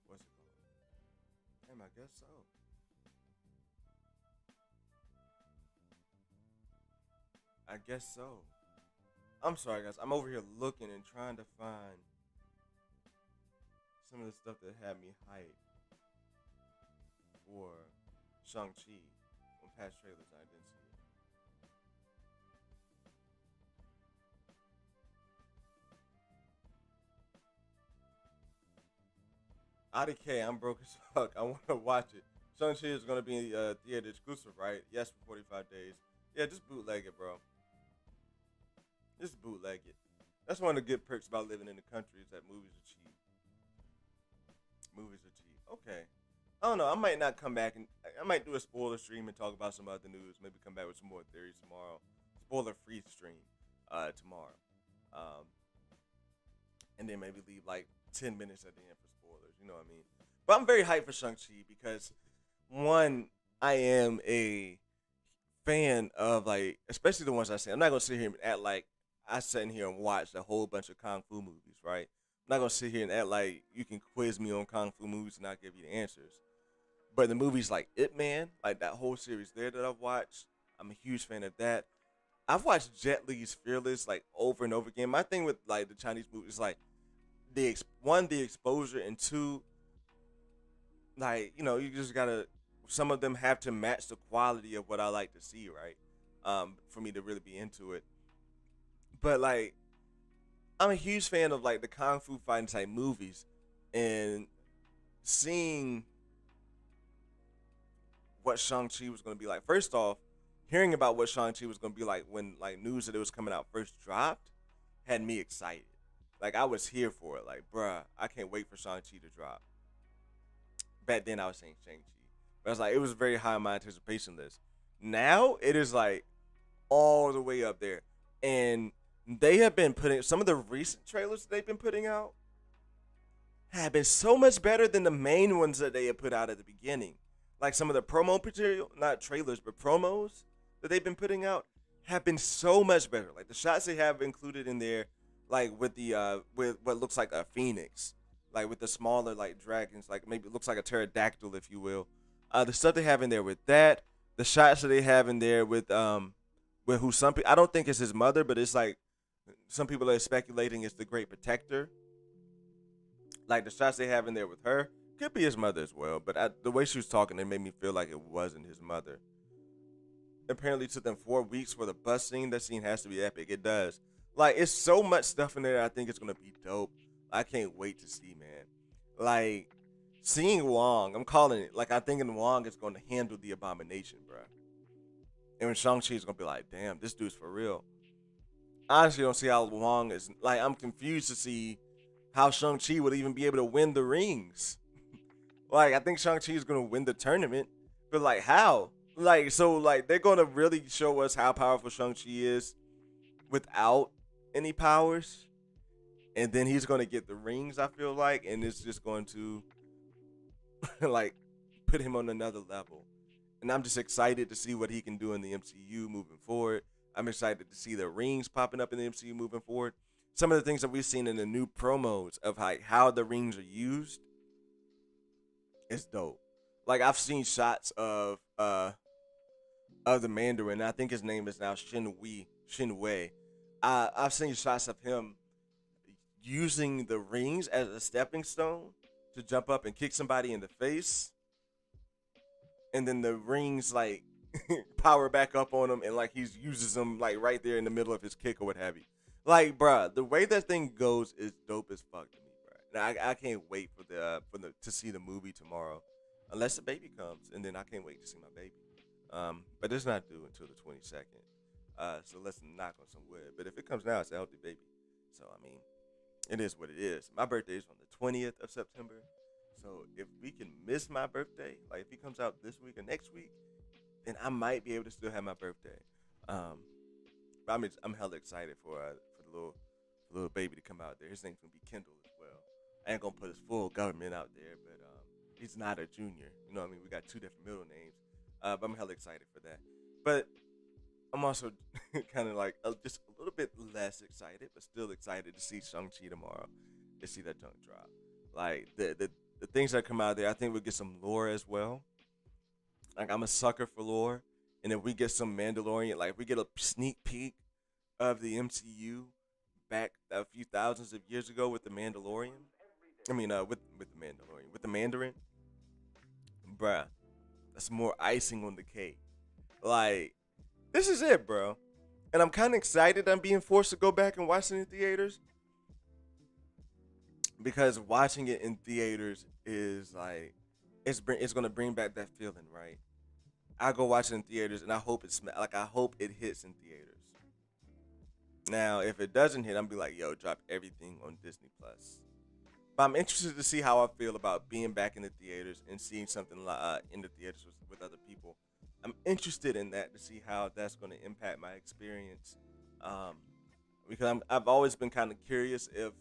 what's it called? Damn, I guess so. I guess so. I'm sorry, guys. I'm over here looking and trying to find some of the stuff that had me hyped for Shang Chi on past trailers. I didn't see it. IDK, I'm broke as fuck. I want to watch it. Shang Chi is gonna be theater exclusive, right? Yes, for 45 days. Yeah, just bootleg it, bro. Just bootleg it. That's one of the good perks about living in the country is that movies are cheap. Movies are cheap. Okay. I don't know. I might not come back and I might do a spoiler stream and talk about some other news. Maybe come back with some more theories tomorrow. Spoiler free stream tomorrow. Um, and then maybe leave like 10 minutes at the end for spoilers. You know what I mean? But I'm very hyped for Shang-Chi because one, I am a fan of like, especially the ones I say. I'm not gonna sit here and act like I sat in here and watched a whole bunch of kung fu movies, right? I'm not gonna sit here and act like you can quiz me on kung fu movies and I'll give you the answers. But the movies like It Man, like that whole series there that I've watched, I'm a huge fan of that. I've watched Jet Li's Fearless like over and over again. My thing with like the Chinese movies is like one the exposure and two like you just gotta some of them have to match the quality of what I like to see, right? For me to really be into it. But like I'm a huge fan of like the kung fu fighting type movies and seeing what Shang-Chi was going to be like. First off, hearing about what Shang-Chi was going to be like when like news that it was coming out first dropped had me excited. Like I was here for it. Like, bruh, I can't wait for Shang-Chi to drop. Back then I was saying Shang-Chi. But I was like, it was very high on my anticipation list. Now it is like all the way up there. And they have been putting some of the recent trailers that they've been putting out have been so much better than the main ones that they had put out at the beginning. Like some of the promo material, not trailers, but promos that they've been putting out have been so much better. Like the shots they have included in there, like with the with what looks like a phoenix, like with the smaller like dragons, like maybe it looks like a pterodactyl, if you will. The stuff they have in there with that, the shots that they have in there with who some people, I don't think it's his mother, but it's like some people are speculating it's the Great Protector. Like the shots they have in there with her could be his mother as well, but the way she was talking, it made me feel like it wasn't his mother. Apparently, it took them 4 weeks for the bus scene. That scene has to be epic. It does. Like it's so much stuff in there. I think it's gonna be dope. I can't wait to see, man. Like seeing Wong, I'm calling it. Like I think Wong is gonna handle the abomination, bro. And when Shang Chi is gonna be like, damn, this dude's for real. I honestly don't see how Wong is. Like I'm confused to see how Shang Chi would even be able to win the rings. Like I think Shang Chi is gonna win the tournament, but like how? Like so, like they're gonna really show us how powerful Shang Chi is without any powers, and then he's gonna get the rings. I feel like, and it's just going to like put him on another level. And I'm just excited to see what he can do in the MCU moving forward. I'm excited to see the rings popping up in the MCU moving forward. Some of the things that we've seen in the new promos of like how the rings are used is dope. Like I've seen shots of the Mandarin. I think his name is now Shinwei. I've seen shots of him using the rings as a stepping stone to jump up and kick somebody in the face, and then the rings like power back up on him, and like he uses them like right there in the middle of his kick or what have you. Like, bruh, the way that thing goes is dope as fuck to me, bruh. And I can't wait for the to see the movie tomorrow, unless the baby comes, and then I can't wait to see my baby. But it's not due until the 22nd. So let's knock on some wood. But if it comes now, it's a healthy baby. So I mean, it is what it is. My birthday is on the 20th of September. So if we can miss my birthday, like if he comes out this week or next week, then I might be able to still have my birthday. Um, but I'm hella excited for the little baby to come out there. His name's gonna be Kendall as well. I ain't gonna put his full government out there, but he's not a junior. You know what I mean? We got two different middle names. But I'm hella excited for that. But I'm also kind of like just a little bit less excited, but still excited to see Shang-Chi tomorrow, to see that junk drop. Like the things that come out of there, I think we'll get some lore as well. Like I'm a sucker for lore, and if we get some Mandalorian, like if we get a sneak peek of the MCU back a few thousands of years ago with the Mandalorian, I mean with the Mandalorian, with the Mandarin, bruh, that's more icing on the cake. Like this is it, bro. And I'm kind of excited I'm being forced to go back and watch it in theaters, because watching it in theaters is like it's gonna bring back that feeling, right? I go watch it in theaters, and I hope like I hope it hits in theaters. Now, if it doesn't hit, I'm be like, yo, drop everything on Disney Plus. But I'm interested to see how I feel about being back in the theaters and seeing something in the theaters with other people. I'm interested in that to see how that's going to impact my experience. Um, because I've always been kind of curious if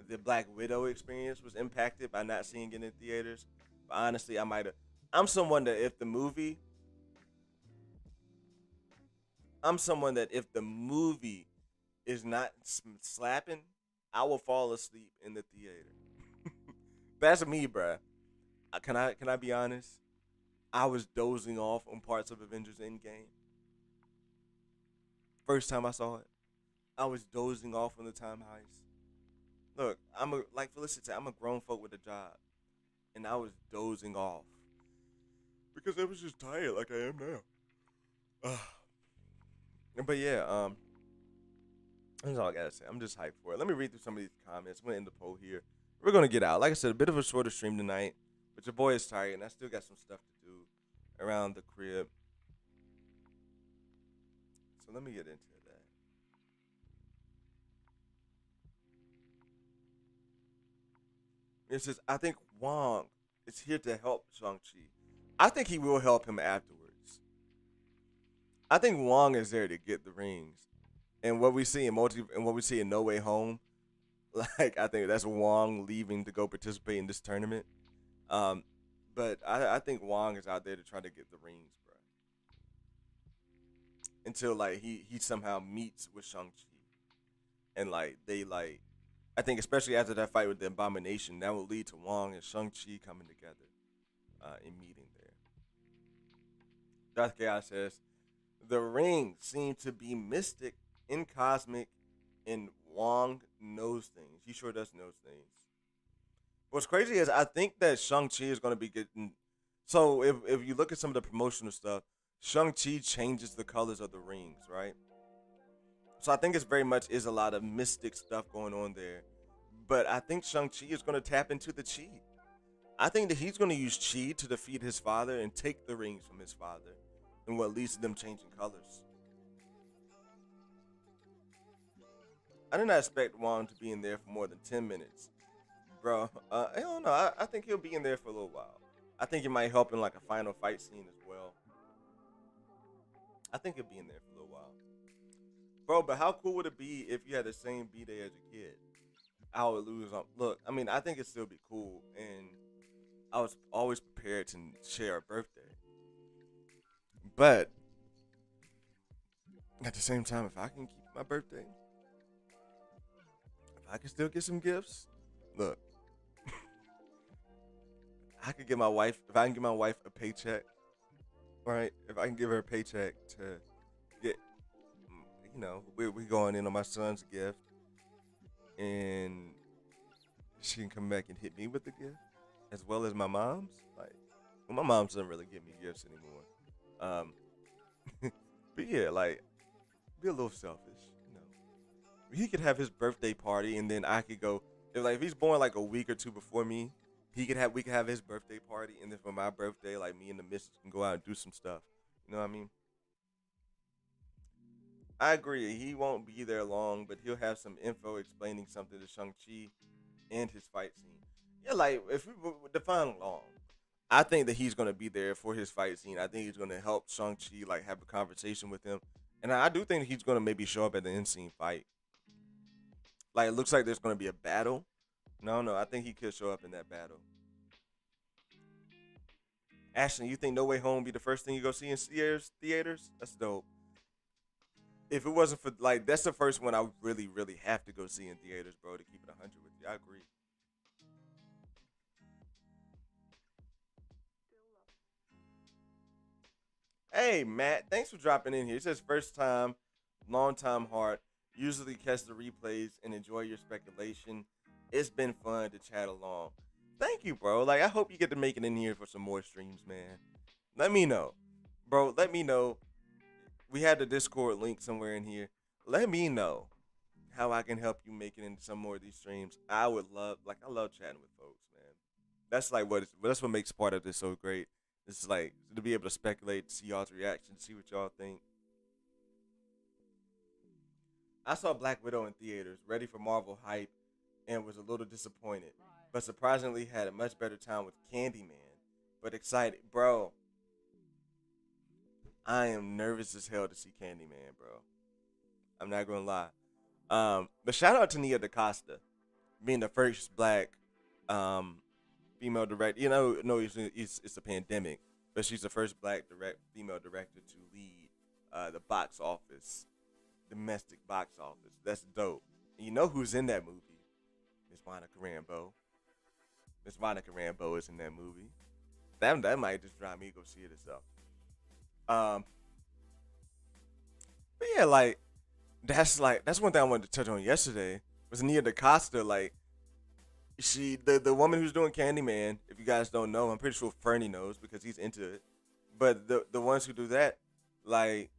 the Black Widow experience was impacted by not seeing it in theaters. But honestly, I might have. I'm someone that if the movie, I'm someone that if the movie is not slapping, I will fall asleep in the theater. That's me, bruh. Can I be honest? I was dozing off on parts of Avengers Endgame. First time I saw it, I was dozing off on the time heist. Look, like Felicity said, I'm a grown folk with a job, and I was dozing off because I was just tired, like I am now. But yeah, that's all I gotta say. I'm just hyped for it. Let me read through some of these comments. I'm gonna end the poll here. We're gonna get out. Like I said, a bit of a shorter stream tonight, but your boy is tired, and I still got some stuff to do around the crib. So let me get into that. It says, I think Wong is here to help Shang-Chi. I think he will help him afterwards. I think Wong is there to get the rings. And what we see and what we see in No Way Home, like I think that's Wong leaving to go participate in this tournament. Um, but I think Wong is out there to try to get the rings, bro. Until like he somehow meets with Shang Chi, and like they like, I think especially after that fight with the Abomination, that will lead to Wong and Shang Chi coming together, and meeting there. Darth Chaos says the rings seem to be mystic and cosmic, and Wong knows things. He sure does know things. What's crazy is I think that Shang Chi is going to be getting. So if you look at some of the promotional stuff, Shang Chi changes the colors of the rings, right? So I think it's very much is a lot of mystic stuff going on there. But I think Shang Chi is going to tap into the chi. I think that he's going to use chi to defeat his father and take the rings from his father, and what leads to them changing colors. I did not expect Wong to be in there for more than 10 minutes, bro. I don't know. I think he'll be in there for a little while. I think he might help in like a final fight scene as well. I think he'll be in there for a little while, bro. But how cool would it be if you had the same B day as a kid? I would lose on. Look, I mean, I think it'd still be cool, and I was always prepared to share a birthday. But at the same time, if I can keep my birthday, if I can still get some gifts, look, I could give my wife. If I can give my wife a paycheck, right? If I can give her a paycheck to get, we going in on my son's gift, and she can come back and hit me with the gift, as well as my mom's. Like, well, my mom doesn't really give me gifts anymore. Um, but yeah, like, be a little selfish, you know. He could have his birthday party, and then I could go. If he's born like a week or two before me, we could have his birthday party, and then for my birthday, like me and the missus can go out and do some stuff. You know what I mean? I agree. He won't be there long, but he'll have some info explaining something to Shang Chi and his fight scene. Yeah, like if we define long, I think that he's gonna be there for his fight scene. I think he's gonna help Shang Chi like have a conversation with him, and I do think he's gonna maybe show up at the end scene fight. Like it looks like there's gonna be a battle. No, no, I think he could show up in that battle. Ashton, you think No Way Home be the first thing you go see in theaters? That's dope. If it wasn't for like, that's the first one I really, really have to go see in theaters, bro. To keep it 100 with you, I agree. Hey, Matt, thanks for dropping in here. It says first time, long time heart. Usually catch the replays and enjoy your speculation. It's been fun to chat along. Thank you, bro. Like, I hope you get to make it in here for some more streams, man. Let me know, bro. Let me know. We had the Discord link somewhere in here. Let me know how I can help you make it into some more of these streams. I would love, like, I love chatting with folks, man. That's what makes part of this so great. It's like to be able to speculate, see y'all's reaction, see what y'all think. I saw Black Widow in theaters, ready for Marvel hype, and was a little disappointed, but surprisingly had a much better time with Candyman. But excited, bro. I am nervous as hell to see Candyman, bro. I'm not gonna lie. But shout out to Nia DaCosta being the first black um, female director. You know, no, it's a pandemic, but she's the first black female director to lead the box office, domestic box office. That's dope. And you know who's in that movie? Miss Monica Rambeau. Miss Monica Rambeau is in that movie. That might just drive me to go see it itself. Um, but yeah, that's one thing I wanted to touch on yesterday was Nia DaCosta. Like the woman who's doing Candyman. If you guys don't know, I'm pretty sure Fernie knows because he's into it. But the ones who do that, like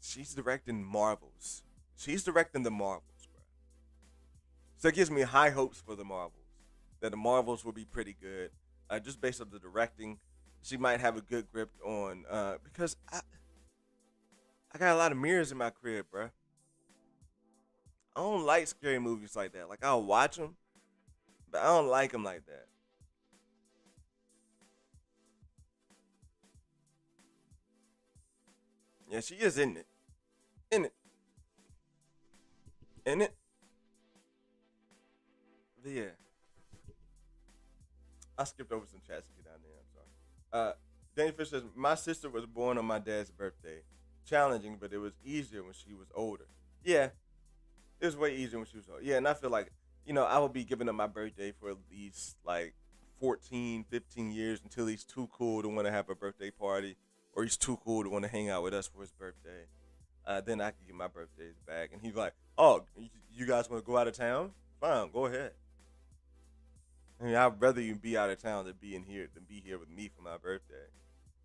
she's directing Marvels. She's directing the Marvels, bro. So it gives me high hopes for the Marvels. That the Marvels will be pretty good. Just based on the directing, she might have a good grip on because I got a lot of mirrors in my crib, bro. I don't like scary movies like that. Like I'll watch them, but I don't like them like that. Yeah, she is in it, in it. But yeah, I skipped over some chats to get down there. I'm sorry. Danny Fish says my sister was born on my dad's birthday. Challenging, but it was easier when she was older. Yeah, it was way easier when she was older. Yeah, and I feel like I will be giving up my birthday for at least like 14, 15 years until he's too cool to want to have a birthday party, or he's too cool to want to hang out with us for his birthday. Then I can get my birthdays back. And he's like, "Oh, you guys want to go out of town? Fine, go ahead." I mean, I'd rather you be out of town than be here with me for my birthday.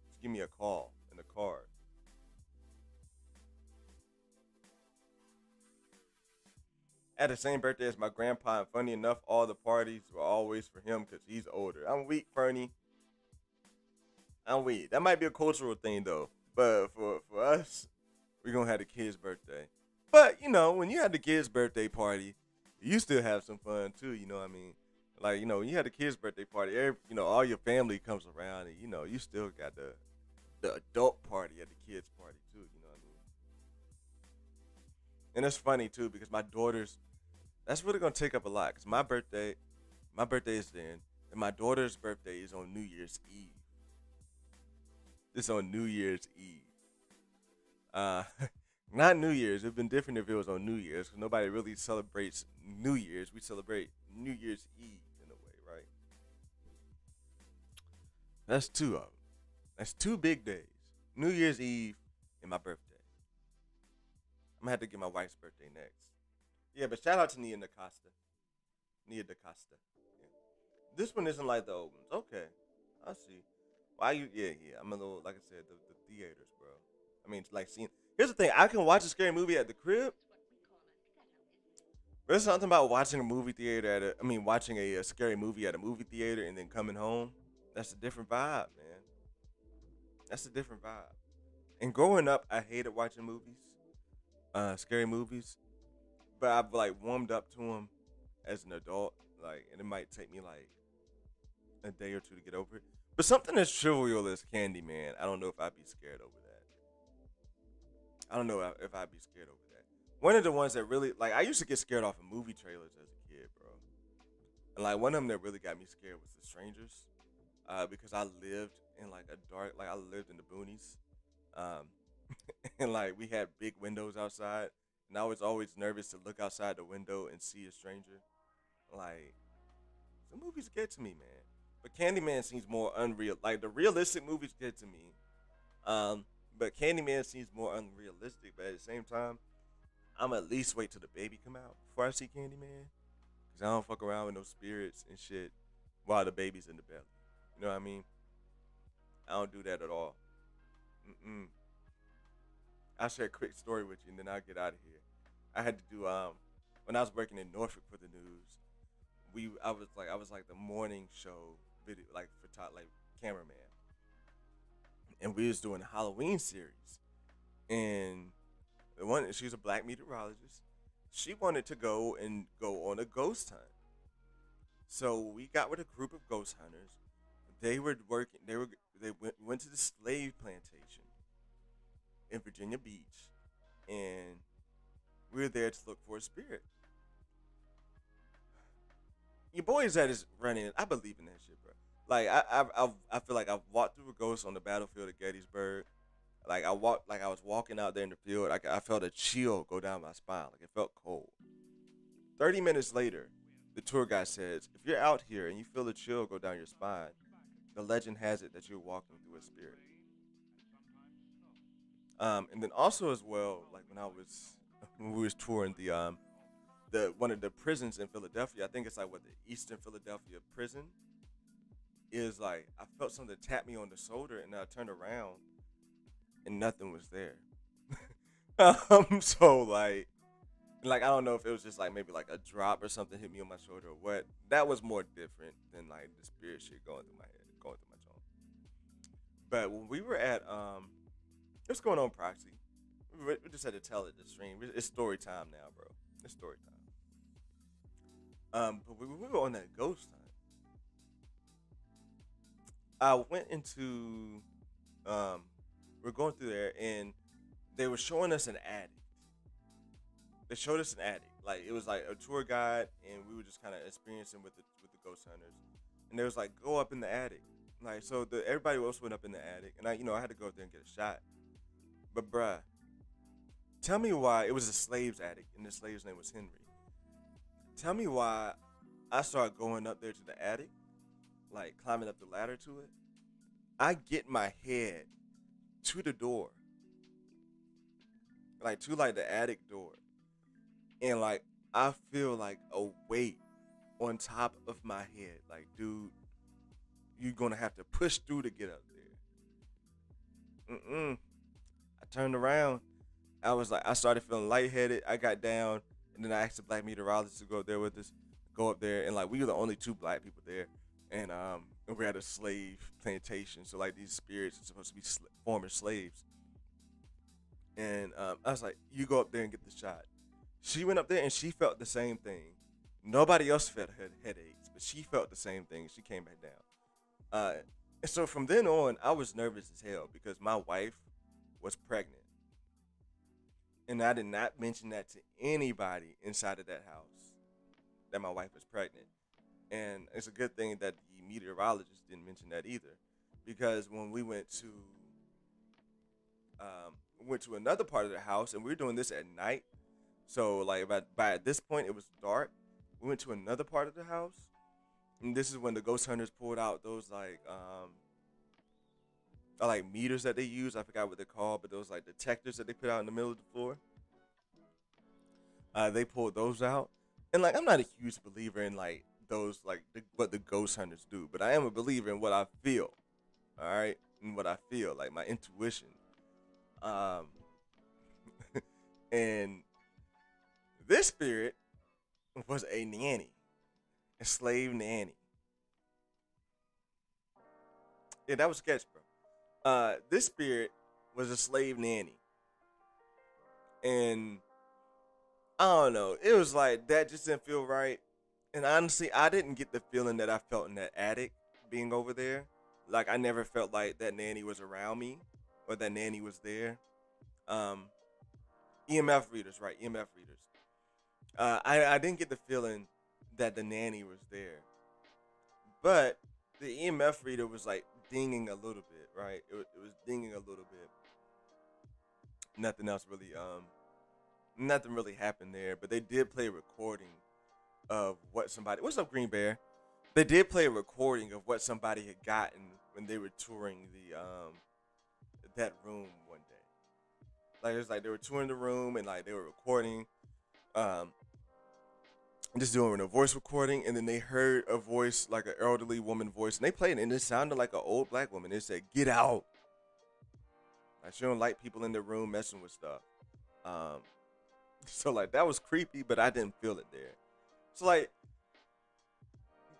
Just give me a call and a card. At the same birthday as my grandpa, and funny enough, all the parties were always for him because he's older. I'm weak, Fernie. I'm weak. That might be a cultural thing though, but for us, we're gonna have the kid's birthday. But when you had the kid's birthday party, you still have some fun too. You know what I mean? Like when you had the kid's birthday party, all your family comes around, and you still got the adult party at the kids' party too. You know what I mean? And it's funny too because my daughters, that's really gonna take up a lot. Cause my birthday is then, and my daughter's birthday is on New Year's Eve. It's on New Year's Eve. Uh, Not New Year's. It'd been different if it was on New Year's, because nobody really celebrates New Year's. We celebrate New Year's Eve in a way, right? That's two of them. That's two big days. New Year's Eve and my birthday. I'm gonna have to get my wife's birthday next. Yeah, but shout out to Nia DaCosta. Nia DaCosta. Yeah. This one isn't like the old ones. Okay, I see. Why you? Yeah, yeah. I'm a little, like I said, the theaters, bro. I mean, like seeing. Here's the thing. I can watch a scary movie at the crib. There's something about watching a movie theater watching a scary movie at a movie theater and then coming home. That's a different vibe, man. That's a different vibe. And growing up, I hated watching movies, scary movies. But I've like warmed up to them as an adult, like, and it might take me like a day or two to get over it. But something as trivial as Candyman, I don't know if I'd be scared over that. I don't know if I'd be scared over that. One of the ones that really, like, I used to get scared off of movie trailers as a kid, bro. And like one of them that really got me scared was The Strangers, because I lived in like a dark, like I lived in the boonies, um, and like we had big windows outside, and I was always nervous to look outside the window and see a stranger. Like, some movies get to me, man. But Candyman seems more unreal. Like the realistic movies get to me. But Candyman seems more unrealistic. But at the same time, I'm at least wait till the baby come out before I see Candyman. Cause I don't fuck around with no spirits and shit while the baby's in the belly. You know what I mean? I don't do that at all. Mm-mm. I'll share a quick story with you and then I'll get out of here. I had to do when I was working in Norfolk for the news. I was like the morning show video, like for top, like cameraman, and we was doing a Halloween series. And the one, she's a black meteorologist. She wanted to go on a ghost hunt. So we got with a group of ghost hunters. They were working. They went to the slave plantation in Virginia Beach, and we were there to look for a spirit. Your boy is at his running. I believe in that shit, bro. Like I feel like I've walked through a ghost on the battlefield of Gettysburg. Like I was walking out there in the field. I felt a chill go down my spine. Like it felt cold. 30 minutes later, the tour guide says, if you're out here and you feel a chill go down your spine, the legend has it that you're walking through a spirit. And then also as well, like when we was touring the one of the prisons in Philadelphia. I think it's like what the Eastern Philadelphia prison is like. I felt something tap me on the shoulder, and I turned around, and nothing was there. So like I don't know if it was just like maybe like a drop or something hit me on my shoulder or what. That was more different than like the spirit shit going through my head, going through my jaw. But when we were at what's going on, Proxy? We just had to tell it the stream. It's story time now, bro. It's story time. But we were on that ghost hunt. I went into we're going through there, and they were showing us an attic. They showed us an attic. Like it was like a tour guide, and we were just kind of experiencing with the ghost hunters. And they was like, go up in the attic. Like so, everybody else went up in the attic, and I had to go up there and get a shot. But bruh, tell me why it was a slave's attic, and the slave's name was Henry. Tell me why I started going up there to the attic, like climbing up the ladder to it. I get my head to the door, like to like the attic door, and like I feel like a weight on top of my head. Like, dude, you're gonna have to push through to get up there. I turned around. I was like, I started feeling lightheaded. I got down, and then I asked the black meteorologist to go up there with us, go up there, and like we were the only two black people there, and we're at a slave plantation, so like these spirits are supposed to be former slaves, and I was like, you go up there and get the shot. She went up there and she felt the same thing. Nobody else felt headaches, but she felt the same thing. She came back down. And so from then on, I was nervous as hell because my wife was pregnant. And I did not mention that to anybody inside of that house, that my wife was pregnant. And it's a good thing that the meteorologist didn't mention that either. Because when we went to another part of the house, and we were doing this at night. So like by this point it was dark. We went to another part of the house, and this is when the ghost hunters pulled out those like meters that they use. I forgot what they're called, but those like detectors that they put out in the middle of the floor. They pulled those out, and like I'm not a huge believer in like those like what the ghost hunters do, but I am a believer in what I feel. All right, and what I feel like my intuition. Um, and this spirit was a nanny, a slave nanny. Yeah, that was sketch, bro. This spirit was a slave nanny, and I don't know. It was like that just didn't feel right. And honestly, I didn't get the feeling that I felt in that attic being over there. Like I never felt like that nanny was around me or that nanny was there. Um, EMF readers, right? EMF readers. I didn't get the feeling that the nanny was there, but the EMF reader was like dinging a little bit, right? It was dinging a little bit. Nothing else really, nothing really happened there. But they did play a recording of what somebody. What's up, Green Bear? They did play a recording of what somebody had gotten when they were touring the that room one day. Like it was like they were touring the room and like they were recording. Um, just doing a voice recording, and then they heard a voice like an elderly woman voice, and they played it, and it sounded like an old black woman. It said, "Get out!" Like she don't like people in the room messing with stuff. Um, so like that was creepy, but I didn't feel it there. So like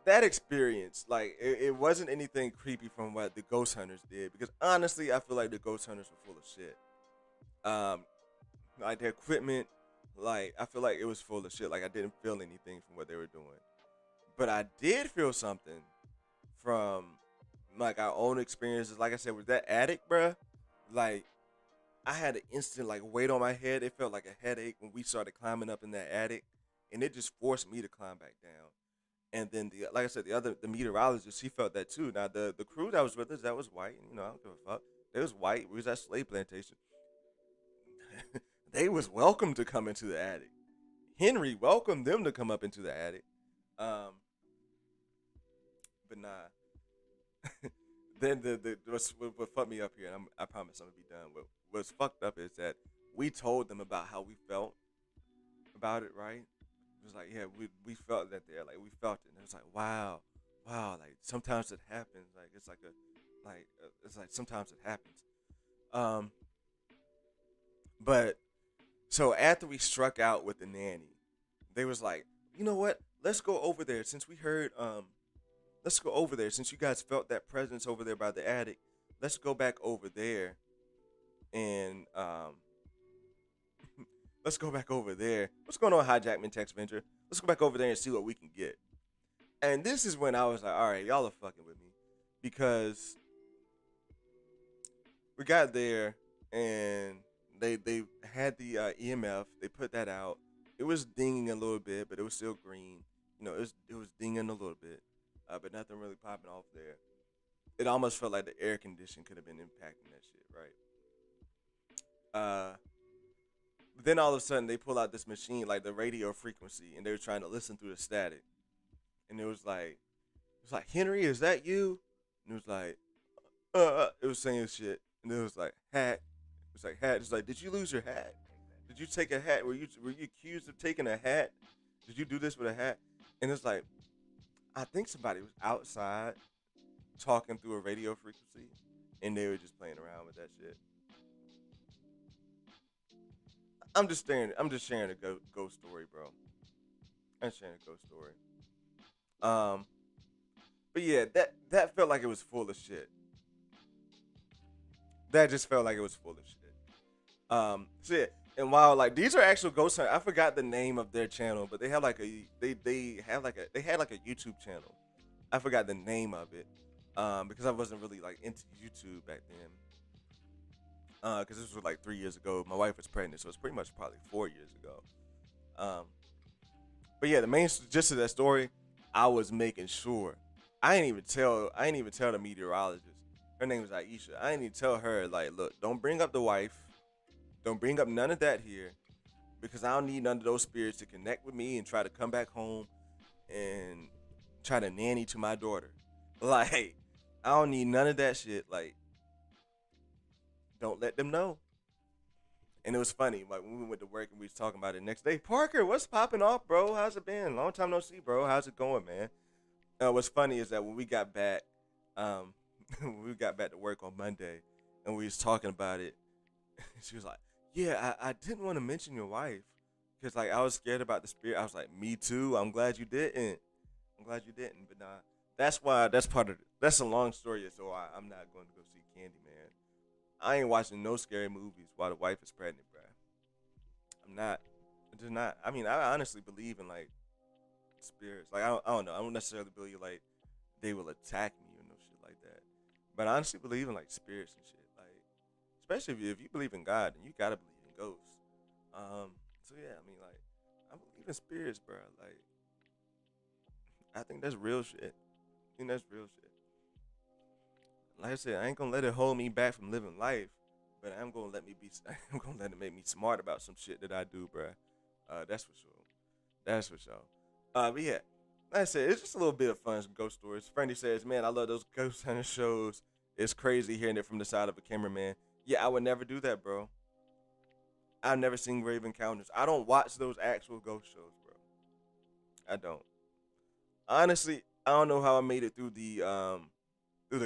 that experience, like it wasn't anything creepy from what the ghost hunters did, because honestly, I feel like the ghost hunters were full of shit. Um, like their equipment, like I feel like it was full of shit. Like I didn't feel anything from what they were doing, but I did feel something from like our own experiences. Like I said, with that attic, bruh, like I had an instant like weight on my head. It felt like a headache when we started climbing up in that attic, and it just forced me to climb back down. And then the like I said, the meteorologist, he felt that too. Now the crew that was with us, that was white. You know, I don't give a fuck. They was white. We was at slave plantation. They was welcome to come into the attic. Henry welcomed them to come up into the attic. Um, but nah. Then what fucked me up here, and I promise I'm gonna be done. What's fucked up is that we told them about how we felt about it, right? It was like, yeah, we felt that there, like we felt it, and it was like, wow, like sometimes it happens, like it's like it's like sometimes it happens. Um, but so after we struck out with the nanny, they was like, you know what? Let's go over there since we heard let's go over there since you guys felt that presence over there by the attic. Let's go back over there and let's go back over there. What's going on, Hijackman Text Venture? Let's go back over there and see what we can get. And this is when I was like, all right, y'all are fucking with me, because we got there and they had the EMF. They put that out. It was dinging a little bit, but it was still green. You know, it was dinging a little bit, but nothing really popping off there. It almost felt like the air condition could have been impacting that shit, right? But then all of a sudden they pull out this machine, like the radio frequency, and they were trying to listen through the static, and it was was like, Henry, is that you? And it was like, it was saying shit. And it was like, hat. It was like, hat. It's like, did you lose your hat? Did you take a hat? Were you accused of taking a hat? Did you do this with a hat? And it's like, I think somebody was outside talking through a radio frequency, and they were just playing around with that shit. I'm just sharing a ghost story, bro. I'm sharing a ghost story. Um, but yeah, that felt like it was full of shit. That just felt like it was full of shit. Shit. And while like these are actual ghost hunters, I forgot the name of their channel, but they have like a they had like a YouTube channel. I forgot the name of it. Because I wasn't really like into YouTube back then. Because this was like 3 years ago. My wife was pregnant, so it's pretty much probably 4 years ago. But yeah, the main gist of that story, I was making sure. I ain't even tell the meteorologist. Her name was Aisha. I ain't even tell her, like, look, don't bring up the wife. Don't bring up none of that here. Because I don't need none of those spirits to connect with me and try to come back home and try to nanny to my daughter. Like, I don't need none of that shit. Like, don't let them know. And it was funny, like when we went to work and we was talking about it the next day. Parker, what's popping off, bro? How's it been? Long time no see, bro. How's it going, man? What's funny is that when we got back, when we got back to work on Monday, and we was talking about it, she was like, "Yeah, I didn't want to mention your wife, cause like I was scared about the spirit." I was like, "Me too. I'm glad you didn't. I'm glad you didn't." But nah, that's why. That's part of it. That's a long story as to why I'm not going to go see Candyman. I ain't watching no scary movies while the wife is pregnant, bro. I'm not. I'm just not. I mean, I honestly believe in like spirits. Like I don't know. I don't necessarily believe like they will attack me or no shit like that. But I honestly believe in like spirits and shit. Like especially if you believe in God, then you gotta believe in ghosts. So yeah, I mean like I believe in spirits, bro. Like I think that's real shit. I think that's real shit. Like I said, I ain't gonna let it hold me back from living life, but I'm gonna let me be. I'm gonna let it make me smart about some shit that I do, bruh. That's for sure. That's for sure. But yeah, like I said, it's just a little bit of fun, some ghost stories. Friendly says, "Man, I love those ghost hunter shows. It's crazy hearing it from the side of a cameraman." Yeah, I would never do that, bro. I've never seen Grave Encounters. I don't watch those actual ghost shows, bro. I don't. Honestly, I don't know how I made it through the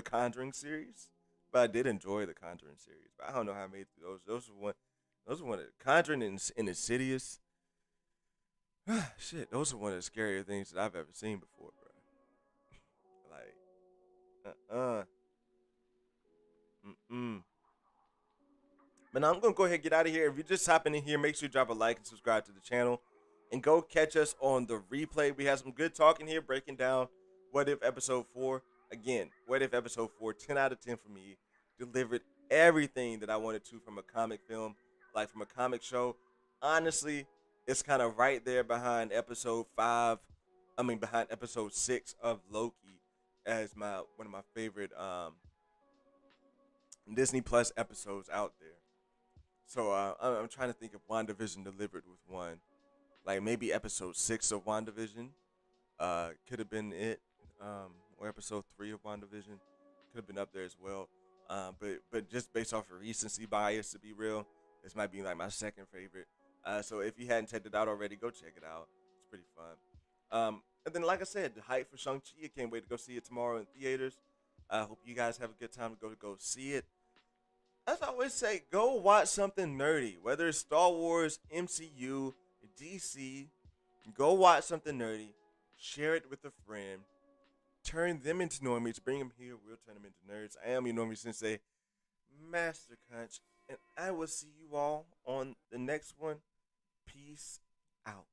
Conjuring series, but I did enjoy the Conjuring series. But I don't know how I made it through those. Those are one of the Conjuring and Insidious. Shit, those are one of the scarier things that I've ever seen before, bro. Like, mm. But now I'm gonna go ahead and get out of here. If you're just hopping in here, make sure you drop a like and subscribe to the channel, and go catch us on the replay. We have some good talking here, breaking down What If Episode 4. Again, What If Episode 4, 10 out of 10 for me. Delivered everything that I wanted to from a comic film, like from a comic show. Honestly, it's kind of right there behind behind Episode 6 of Loki as one of my favorite Disney Plus episodes out there. So I'm trying to think if WandaVision delivered with one. Like maybe Episode 6 of WandaVision could have been it. Or Episode 3 of WandaVision could have been up there as well. But just based off of recency bias, to be real, this might be like my second favorite. So if you hadn't checked it out already, go check it out. It's pretty fun. And then, like I said, the hype for Shang Chi. I can't wait to go see it tomorrow in theaters. I hope you guys have a good time to go see it. As I always say, go watch something nerdy, whether it's Star Wars, MCU, DC. Go watch something nerdy. Share it with a friend. Turn them into normies. Bring them here. We'll turn them into nerds. I am your normie sensei, Master Crunch, and I will see you all on the next one. Peace out.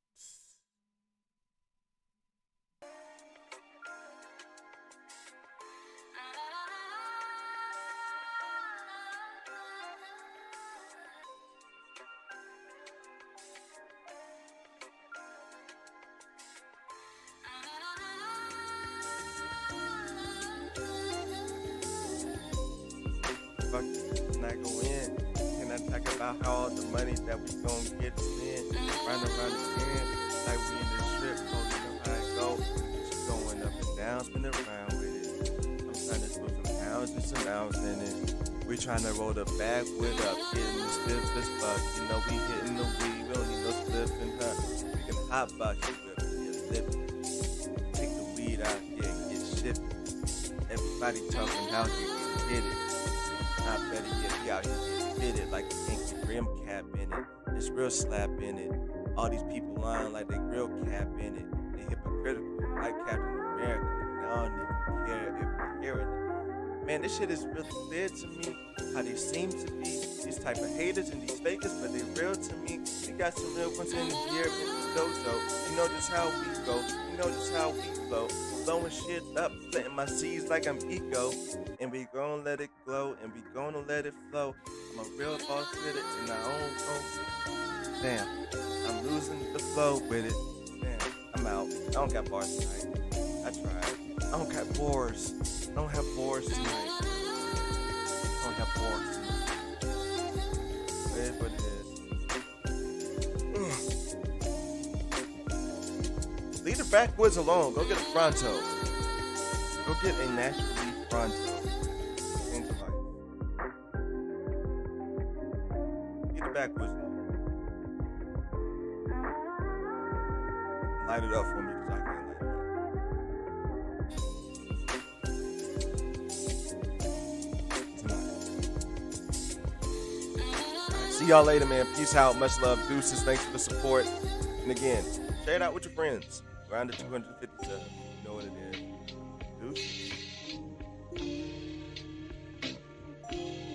Fuck, can I go in? Can I talk about how all the money that we gon' get is in? Round around again, like we in the strip, so you know how it go. It's going up and down. around, spin around with it. I'm trying to throw some pounds and some ounce in it. We trying to roll the backwood up, getting the stiff as fuck. You know we hitting the weed, we don't need no spliff and her. We can hotbox you with it, yeah, lip it. Take the weed out here and get shifted. Everybody talking how he can hit it. Not better yet, we out here getting fitted like a kinky rim cap in it. It's real slap in it. All these people lying like they real cap in it. They hypocritical like Captain America. And I don't even care if they're hearing it. Man, this shit is really clear to me how they seem to be. These type of haters and these fakers, but they real to me. We got some real ones in here in this dojo. You know just how we go. You know just how we flow. Blowing shit up, planting my seeds like I'm eco. And we gon' let it glow, and we gonna let it flow. I'm a real boss with it, and I own. Damn, I'm losing the flow with it. Damn, I'm out. I don't got bars tonight. I tried. I don't got bars. I don't have bars tonight. I don't have bars tonight. It is what it is. Leave the backwoods alone. Go get a fronto. Go get a natural leaf fronto. Change your life. Get the backwoods alone. Light it up for me because I can't light it up. See y'all later, man. Peace out. Much love. Deuces. Thanks for the support. And again, share it out with your friends. Around the 257. You know what it is. Deuces.